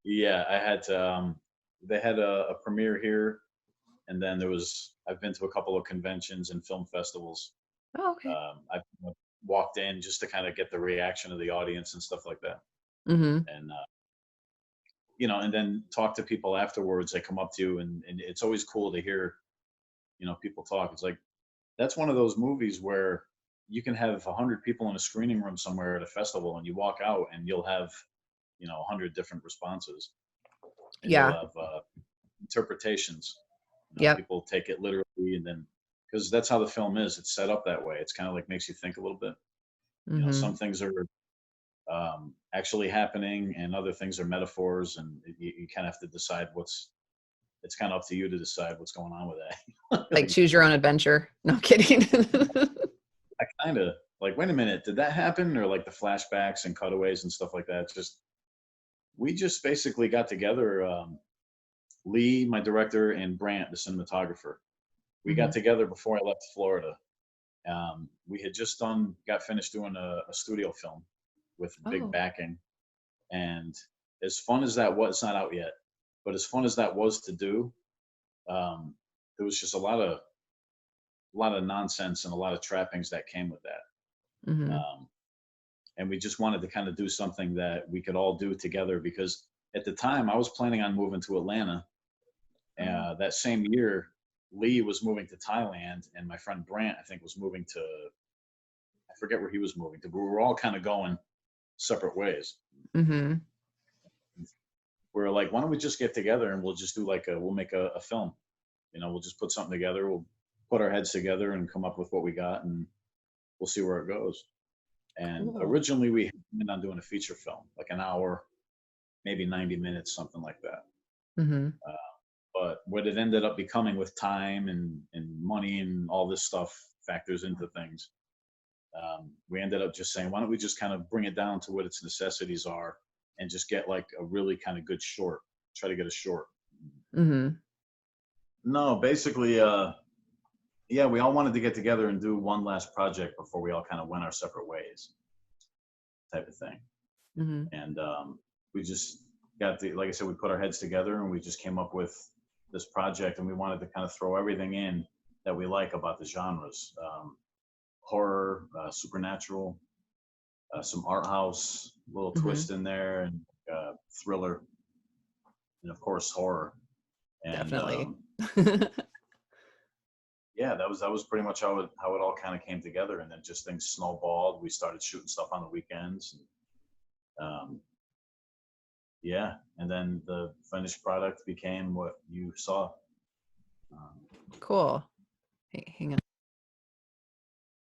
Yeah, I had to. They had a premiere here, and then I've been to a couple of conventions and film festivals. Oh, okay. I walked in just to kind of get the reaction of the audience and stuff like that, Mm-hmm. and and then talk to people afterwards. They come up to you, and it's always cool to hear, people talk. It's like that's one of those movies where you can have 100 people in a screening room somewhere at a festival, and you walk out, and you'll have 100 different responses, and you'll Yeah. have interpretations. Yep. People take it literally, and then because that's how the film is, it's set up that way. It's kind of like makes you think a little bit. Mm-hmm. Some things are actually happening, and other things are metaphors, and you kind of have to decide it's kind of up to you to decide what's going on with that. Like Like, choose your own adventure. No kidding. I kind of like, wait a minute, did that happen? Or like the flashbacks and cutaways and stuff like that. We just basically got together. Lee, my director, and Brant, the cinematographer. We got Mhm. together before I left Florida. We had just got finished doing a studio film, with big Oh. backing. And as fun as that was, it's not out yet, but as fun as that was to do, there was just a lot of nonsense and a lot of trappings that came with that. Mm-hmm. And we just wanted to kind of do something that we could all do together because at the time I was planning on moving to Atlanta. Oh. That same year, Lee was moving to Thailand, and my friend Brant, I think, was moving to, I forget where he was moving to, but we were all kind of going separate ways. Mm-hmm. We were like, why don't we just get together and we'll just do we'll make a film. We'll just put something together. We'll put our heads together and come up with what we got, and we'll see where it goes. And Cool. originally we planned on doing a feature film, like an hour, maybe 90 minutes, something like that. Mm-hmm. But what it ended up becoming with time and money and all this stuff factors into things. We ended up just saying, why don't we just kind of bring it down to what its necessities are and just get like a really kind of good short, try to get a short. Mm-hmm. No, basically, yeah, we all wanted to get together and do one last project before we all kind of went our separate ways type of thing. Mm-hmm. And we just like I said, we put our heads together and we just came up with this project, and we wanted to kind of throw everything in that we like about the genres. Horror, supernatural, some art house, little Mm-hmm. twist in there, and thriller, and of course horror. And Definitely. yeah, that was pretty much how it all kind of came together, and then just things snowballed. We started shooting stuff on the weekends, and yeah, and then the finished product became what you saw. Um, Cool. Hey, hang on.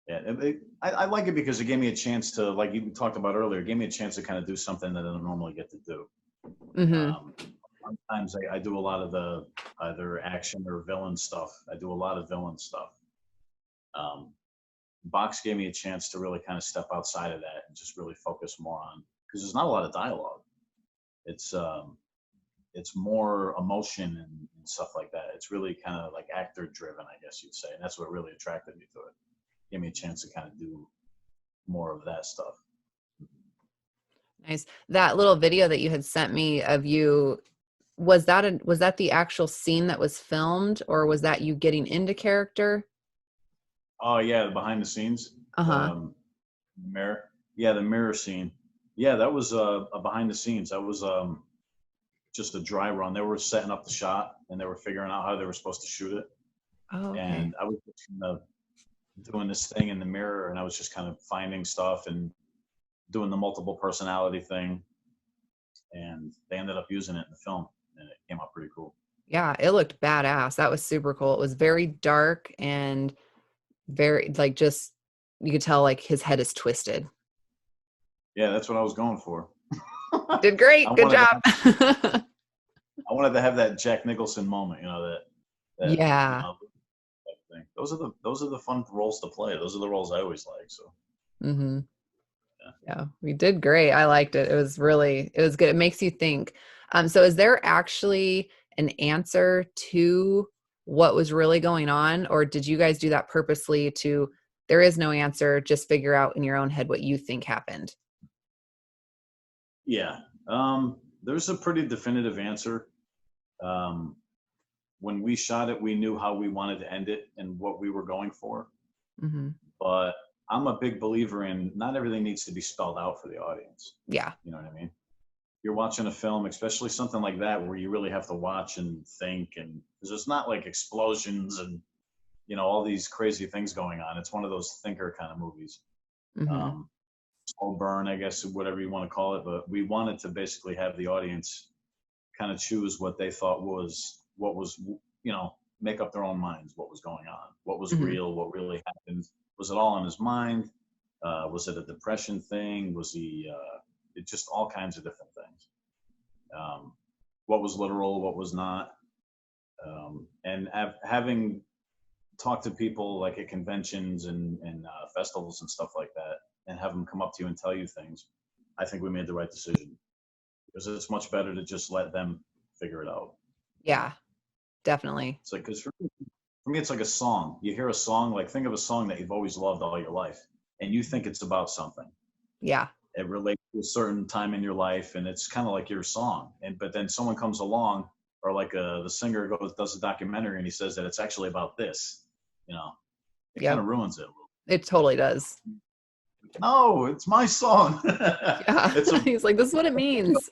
yeah, I like it because it gave me a chance to, like you talked about earlier, it gave me a chance to kind of do something that I don't normally get to do. Mm-hmm. Sometimes I do a lot of the either action or villain stuff. I do a lot of villain stuff. Um, Box gave me a chance to really kind of step outside of that and just really focus more on, because there's not a lot of dialogue. It's more emotion and stuff like that. It's really kind of like actor driven, I guess you'd say, and that's what really attracted me to it. Gave me a chance to kind of do more of that stuff. Nice. That little video that you had sent me of you, was that the actual scene that was filmed, or was that you getting into character? Oh yeah, the behind the scenes, Uh-huh. mirror. Yeah, the mirror scene. Yeah, that was a behind the scenes. That was just a dry run. They were setting up the shot and they were figuring out how they were supposed to shoot it. Oh, okay. And I was just kind of doing this thing in the mirror, and I was just kind of finding stuff and doing the multiple personality thing. And they ended up using it in the film, and it came out pretty cool. Yeah, it looked badass. That was super cool. It was very dark and very like just you could tell like his head is twisted. Yeah, that's what I was going for. Did I great. Good wanted to job. have, I wanted to have that Jack Nicholson moment, that Yeah. thing. Those are the fun roles to play. Those are the roles I always like. So Mm-hmm. yeah. Yeah, we did great. I liked it. It was good. It makes you think. So is there actually an answer to what was really going on, or did you guys do that purposely to, there is no answer, just figure out in your own head what you think happened? Yeah. There's a pretty definitive answer. Um, when we shot it, we knew how we wanted to end it and what we were going for. Mm-hmm. But I'm a big believer in not everything needs to be spelled out for the audience. Yeah. You know what I mean? You're watching a film, especially something like that, where you really have to watch and think, and because it's not like explosions and all these crazy things going on. It's one of those thinker kind of movies. Mm-hmm. Slow burn, I guess, whatever you want to call it. But we wanted to basically have the audience kind of choose what they thought was what was, make up their own minds what was going on, what was Mm-hmm. real, what really happened. Was it all in his mind? Was it a depression thing? Was he? It just all kinds of different things. What was literal? What was not? And having talked to people like at conventions and festivals and stuff like that, and have them come up to you and tell you things, I think we made the right decision, because it's much better to just let them figure it out. Yeah, definitely. It's like, because for me, it's like a song. You hear a song, like think of a song that you've always loved all your life, and you think it's about something. Yeah. it relates to a certain time in your life, and it's kind of like your song. But then someone comes along, or like the singer does a documentary, and he says that it's actually about this. It kind Yep. of ruins it a little. It totally does. No, it's my song. Yeah. It's He's like, this is what it means.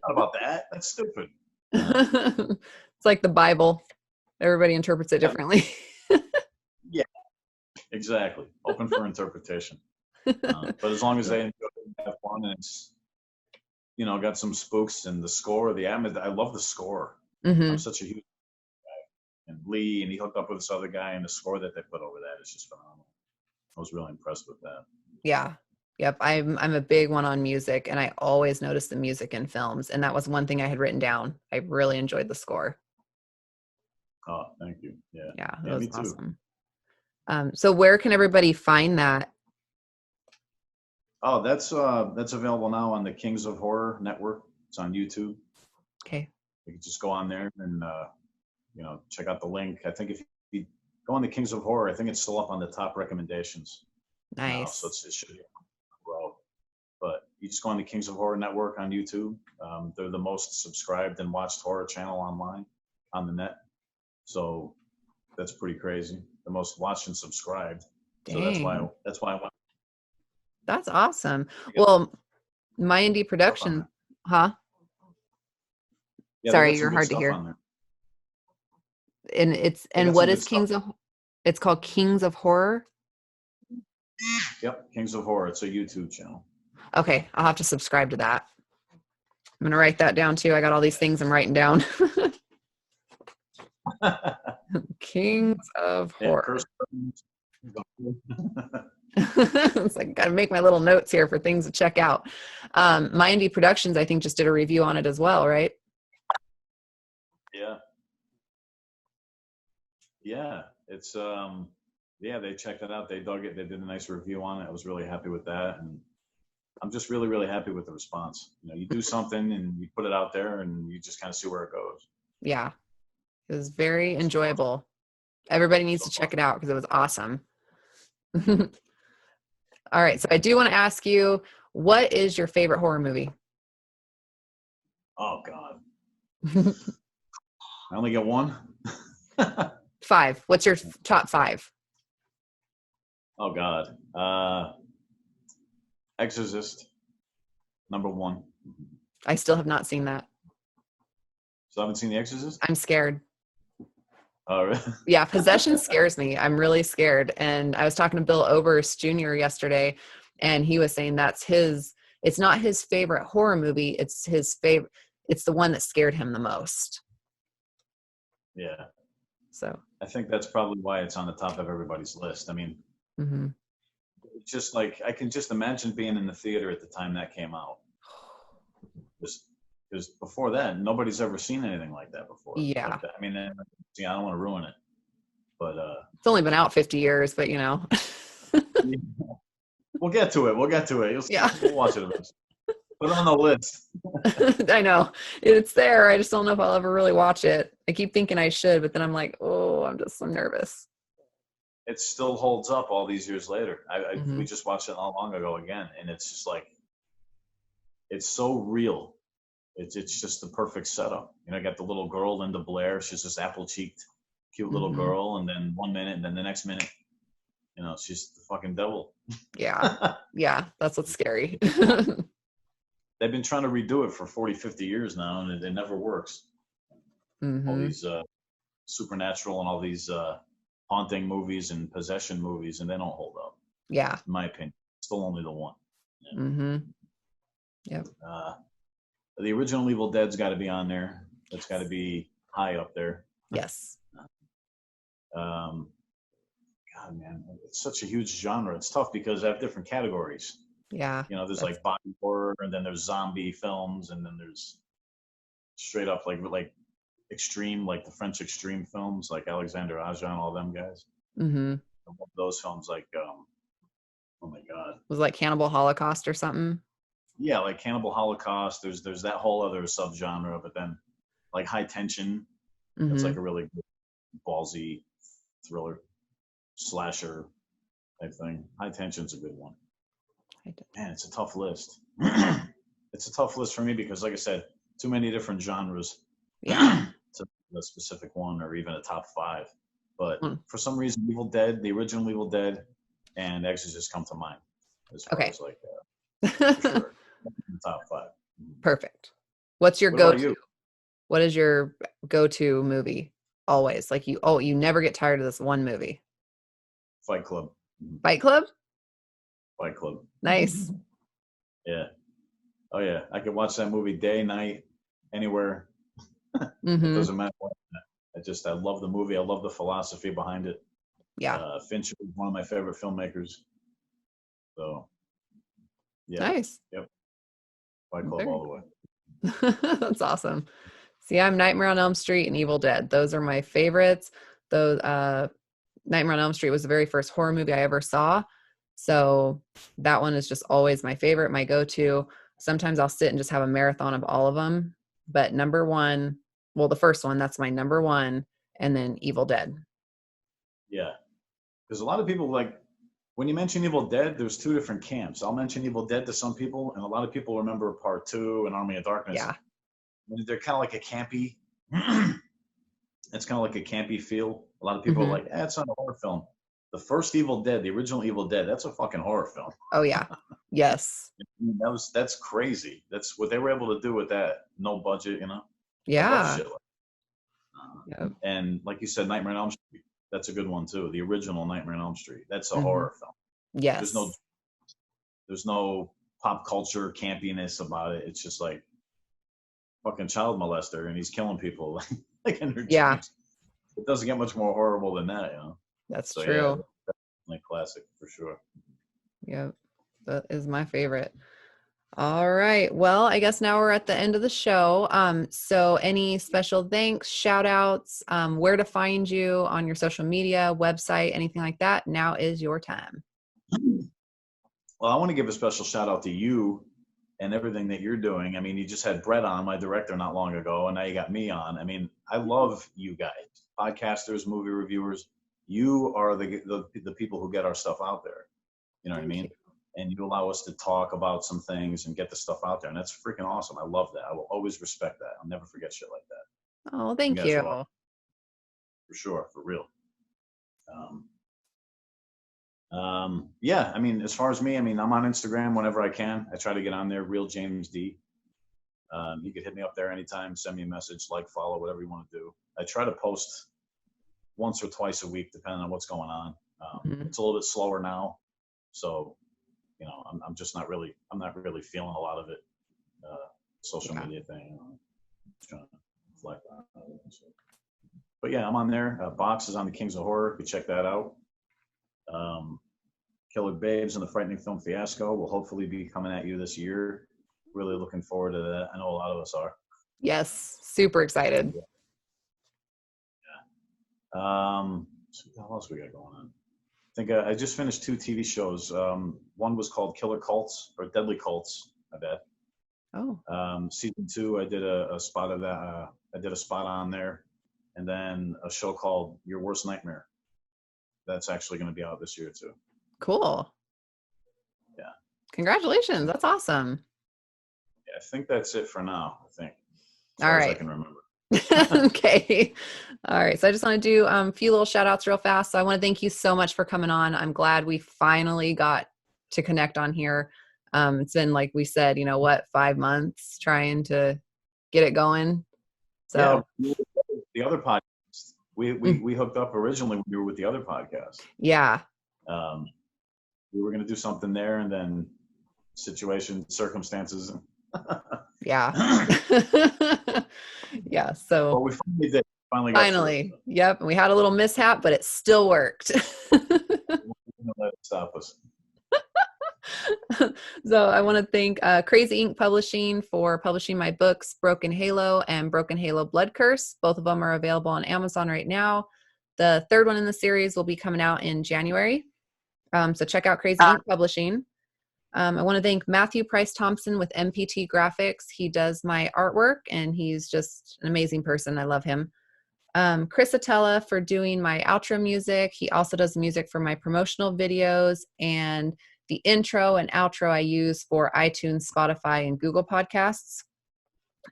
not about that. That's stupid. It's like the Bible. Everybody interprets it Yep. differently. Yeah, exactly. Open for interpretation. But as long as they enjoy it and have fun, and it's got some spooks and the score, I love the score. I'm such a huge and Lee, and he hooked up with this other guy, and the score that they put over that is just phenomenal. I was really impressed with that. Yeah. Yep. I'm a big one on music, and I always notice the music in films. And that was one thing I had written down. I really enjoyed the score. Oh, thank you. Yeah. Yeah, that Yeah, was me too. awesome. So where can everybody find that? Oh, that's available now on the Kings of Horror Network. It's on YouTube. Okay. You can just go on there and check out the link. I think if you go on the Kings of Horror, I think it's still up on the top recommendations now, so Nice. it should be well. But you just go on the Kings of Horror Network on YouTube. They're the most subscribed and watched horror channel online on the net. So that's pretty crazy. The most watched and subscribed. Dang. So that's why I went. That's awesome. Well, my indie production, huh? Yeah, they Sorry, got some you're good hard to stuff hear. on there. And what is Kings of? It's called Kings of Horror. Yep, Kings of Horror. It's a YouTube channel. Okay, I'll have to subscribe to that. I'm gonna write that down too. I got all these things I'm writing down. Kings of Horror. It's like, gotta make my little notes here for things to check out. My Indie Productions, I think, just did a review on it as well, right? Yeah. Yeah. It's they checked it out. They dug it. They did a nice review on it. I was really happy with that. And I'm just really, really happy with the response. You do something and you put it out there and you just kind of see where it goes. Yeah. It was very enjoyable. Everybody needs to check it out because it was awesome. All right. So I do want to ask you, what is your favorite horror movie? Oh, God. I only get one. 5. What's your top 5? Oh, God. Exorcist, number 1. I still have not seen that. So I haven't seen The Exorcist? I'm scared. Oh, really? Yeah, possession scares me. I'm really scared. And I was talking to Bill Oberst Jr. yesterday, and he was saying it's not his favorite horror movie. It's his favorite. It's the one that scared him the most. Yeah. So I think that's probably why it's on the top of everybody's list. I mean, it's just like, I can just imagine being in the theater at the time that came out. Because before that, nobody's ever seen anything like that before. Yeah. Like that. I mean, I don't want to ruin it, but it's only been out 50 years, but we'll get to it. We'll watch it eventually. Put it on the list. I know it's there. I just don't know if I'll ever really watch it. I keep thinking I should, but then I'm like, oh, I'm just so nervous. It still holds up all these years later. We just watched it not long ago again, and it's just like, it's so real. It's just the perfect setup. I got the little girl, Linda Blair. She's this apple-cheeked, cute little girl, and then one minute, and then the next minute, she's the fucking devil. Yeah, yeah, that's what's scary. They've been trying to redo it for 40, 50 years now, and it never works. All these supernatural and all these haunting movies and possession movies, and they don't hold up. Yeah. In my opinion. Still only the one. Yeah. Yep. The original Evil Dead's got to be on there. That's got to be high up there. Yes. God, man, it's such a huge genre. It's tough because I have different categories. Yeah. There's like body horror, and then there's zombie films, and then there's straight up like extreme, like the French extreme films, like Alexander Aja and all them guys. Those films, like, oh my God, was it like Cannibal Holocaust or something? Yeah, like Cannibal Holocaust. There's that whole other subgenre, but then like High Tension. That's like a really good, ballsy thriller slasher type thing. High Tension's a good one. I did. Man, it's a tough list. It's a tough list for me because, like I said, too many different genres Yeah. to a specific one or even a top five. But Mm. for some reason, Evil Dead, the original Evil Dead, and Exorcist come to mind as far Okay. as like for sure top five. Perfect. What's your What about go-to? you? What is your go-to movie? Always. Like you never get tired of this one movie. Fight Club. Fight Club? Fight Club. Nice. Yeah. Oh yeah. I could watch that movie day, night, anywhere. It Mm-hmm. doesn't matter. I love the movie. I love the philosophy behind it. Yeah. Fincher is one of my favorite filmmakers. So yeah. Nice. Yep. Fight Club Very all the way. cool. That's awesome. See, I'm Nightmare on Elm Street and Evil Dead. Those are my favorites. Those Nightmare on Elm Street was the very first horror movie I ever saw. So that one is just always my favorite, my go-to. Sometimes I'll sit and just have a marathon of all of them. But number one, well, the first one, that's my number one, and then Evil Dead. Yeah. Because a lot of people like when you mention Evil Dead, there's two different camps. I'll mention Evil Dead to some people, and a lot of people remember Part Two and Army of Darkness. Yeah. And they're kind of like a campy. It's kind of like a campy feel. A lot of people are Mm-hmm. like, it's not a horror film. The first Evil Dead, the original Evil Dead, that's a fucking horror film. Oh, yeah. Yes. That's crazy. That's what they were able to do with that. No budget, you know. I love Yeah. shit like Yep. And like you said, Nightmare on Elm Street. That's a good one too. The original Nightmare on Elm Street. That's a Mm-hmm. horror film. There's Yes. no pop culture campiness about it. It's just like fucking child molester and he's killing people like in their Yeah. dreams. It doesn't get much more horrible than that, you know. That's So true. yeah, that's like classic for sure. Yep. That is my favorite. All right. Well, I guess now we're at the end of the show. So any special thanks, shout outs, where to find you on your social media, website, anything like that, now is your time. Well, I want to give a special shout out to you and everything that you're doing. I mean, you just had Brett on, my director, not long ago, and now you got me on. I mean, I love you guys, podcasters, movie reviewers. You are the people who get our stuff out there. You know what I mean? And you allow us to talk about some things and get the stuff out there, and that's freaking awesome. I love that. I will always respect that. I'll never forget shit like that. Oh, thank guys you. are awesome. For sure, for real. Yeah, I mean, as far as me, I mean, I'm on Instagram whenever I can. I try to get on there, Real James D. You could hit me up there anytime, send me a message, like, follow, whatever you want to do. I try to post once or twice a week, depending on what's going on. It's a little bit slower now, so you know, I'm just not really, I'm not really feeling a lot of it. Social media thing, just trying to reflect on it. So. But yeah, I'm on there. Box is on the Kings of Horror. You can check that out. Killer Babes and the Frightening Film Fiasco will hopefully be coming at you this year. Really looking forward to that. I know a lot of us are. Yes, super excited. What else we got going on? I think I just finished 2 TV shows. One was called Killer Cults or Deadly Cults. I bet. Oh. Season 2, I did a spot of that. I did a spot on there, and then a show called Your Worst Nightmare. That's actually going to be out this year too. Cool. Yeah. Congratulations. That's awesome. Yeah, I think that's it for now. I think. As All far right. as I can remember. Okay. All right. So I just want to do a few little shout outs real fast. So I want to thank you so much for coming on. I'm glad we finally got to connect on here. It's been, like we said, 5 months trying to get it going. So yeah, the other podcast, we hooked up originally when we were with the other podcast. Yeah. We were going to do something there, and then circumstances. Yeah. Yeah. So well, we finally did. Finally. Yep. And we had a little mishap, but it still worked. Let it stop us. So I want to thank Crazy Ink Publishing for publishing my books, Broken Halo and Broken Halo Blood Curse. Both of them are available on Amazon right now. The third one in the series will be coming out in January. So check out Crazy Ink Publishing. I want to thank Matthew Price Thompson with MPT Graphics. He does my artwork, and he's just an amazing person. I love him. Chris Atella for doing my outro music. He also does music for my promotional videos, and The intro and outro I use for iTunes, Spotify, and Google Podcasts.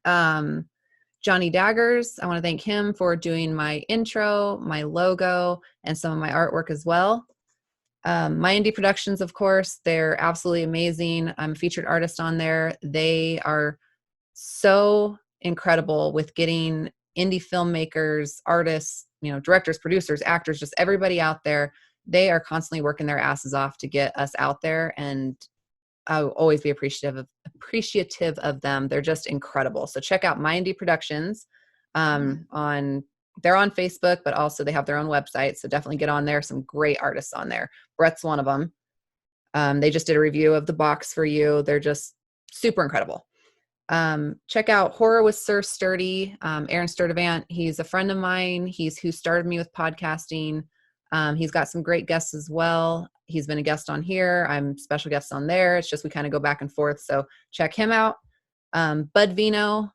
Johnny Daggers, I want to thank him for doing my intro, my logo, and some of my artwork as well. My indie productions, of course, they're absolutely amazing. I'm a featured artist on there. They are so incredible with getting indie filmmakers, artists, directors, producers, actors, just everybody out there. They are constantly working their asses off to get us out there, and I'll always be appreciative of them. They're just incredible. So check out My Indie Productions. They're on Facebook, but also they have their own website. So definitely get on there. Some great artists on there. Brett's one of them. They just did a review of The Box for You. They're just super incredible. Check out Horror with Sir Sturdy, Aaron Sturdivant. He's a friend of mine. He's who started me with podcasting. He's got some great guests as well. He's been a guest on here. I'm special guest on there. It's just we kind of go back and forth. So check him out. Bud Vino.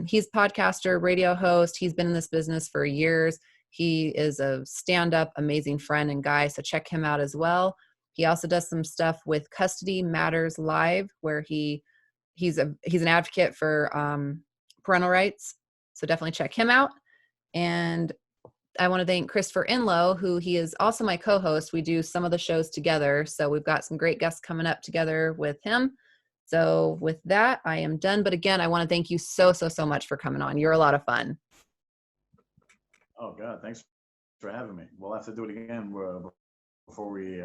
He's podcaster, radio host. He's been in this business for years. He is a stand-up, amazing friend and guy. So check him out as well. He also does some stuff with Custody Matters Live, where he's an advocate for parental rights. So definitely check him out. And I want to thank Christopher Inlow, who he is also my co-host. We do some of the shows together. So we've got some great guests coming up together with him. So with that, I am done. But again, I want to thank you so much for coming on. You're a lot of fun. Oh, God. Thanks for having me. We'll have to do it again before we,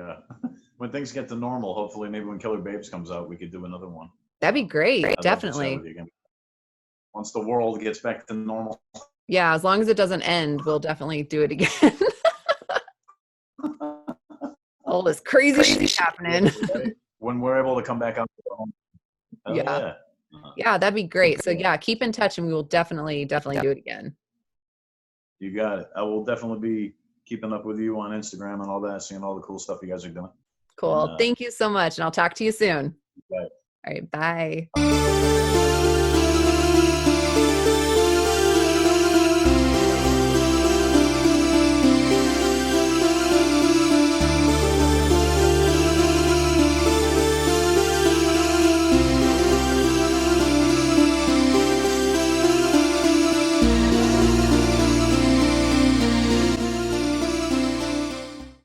when things get to normal. Hopefully, maybe when Killer Babes comes out, we could do another one. That'd be great. Definitely. Once the world gets back to normal. Yeah, as long as it doesn't end, we'll definitely do it again. All this crazy shit happening. When we're able to come back out. Yeah, that'd be great. So yeah, keep in touch and we will definitely do it again. You got it. I will definitely be keeping up with you on Instagram and all that, seeing all the cool stuff you guys are doing. Cool. Thank you so much. And I'll talk to you soon. Bye. All right. Bye.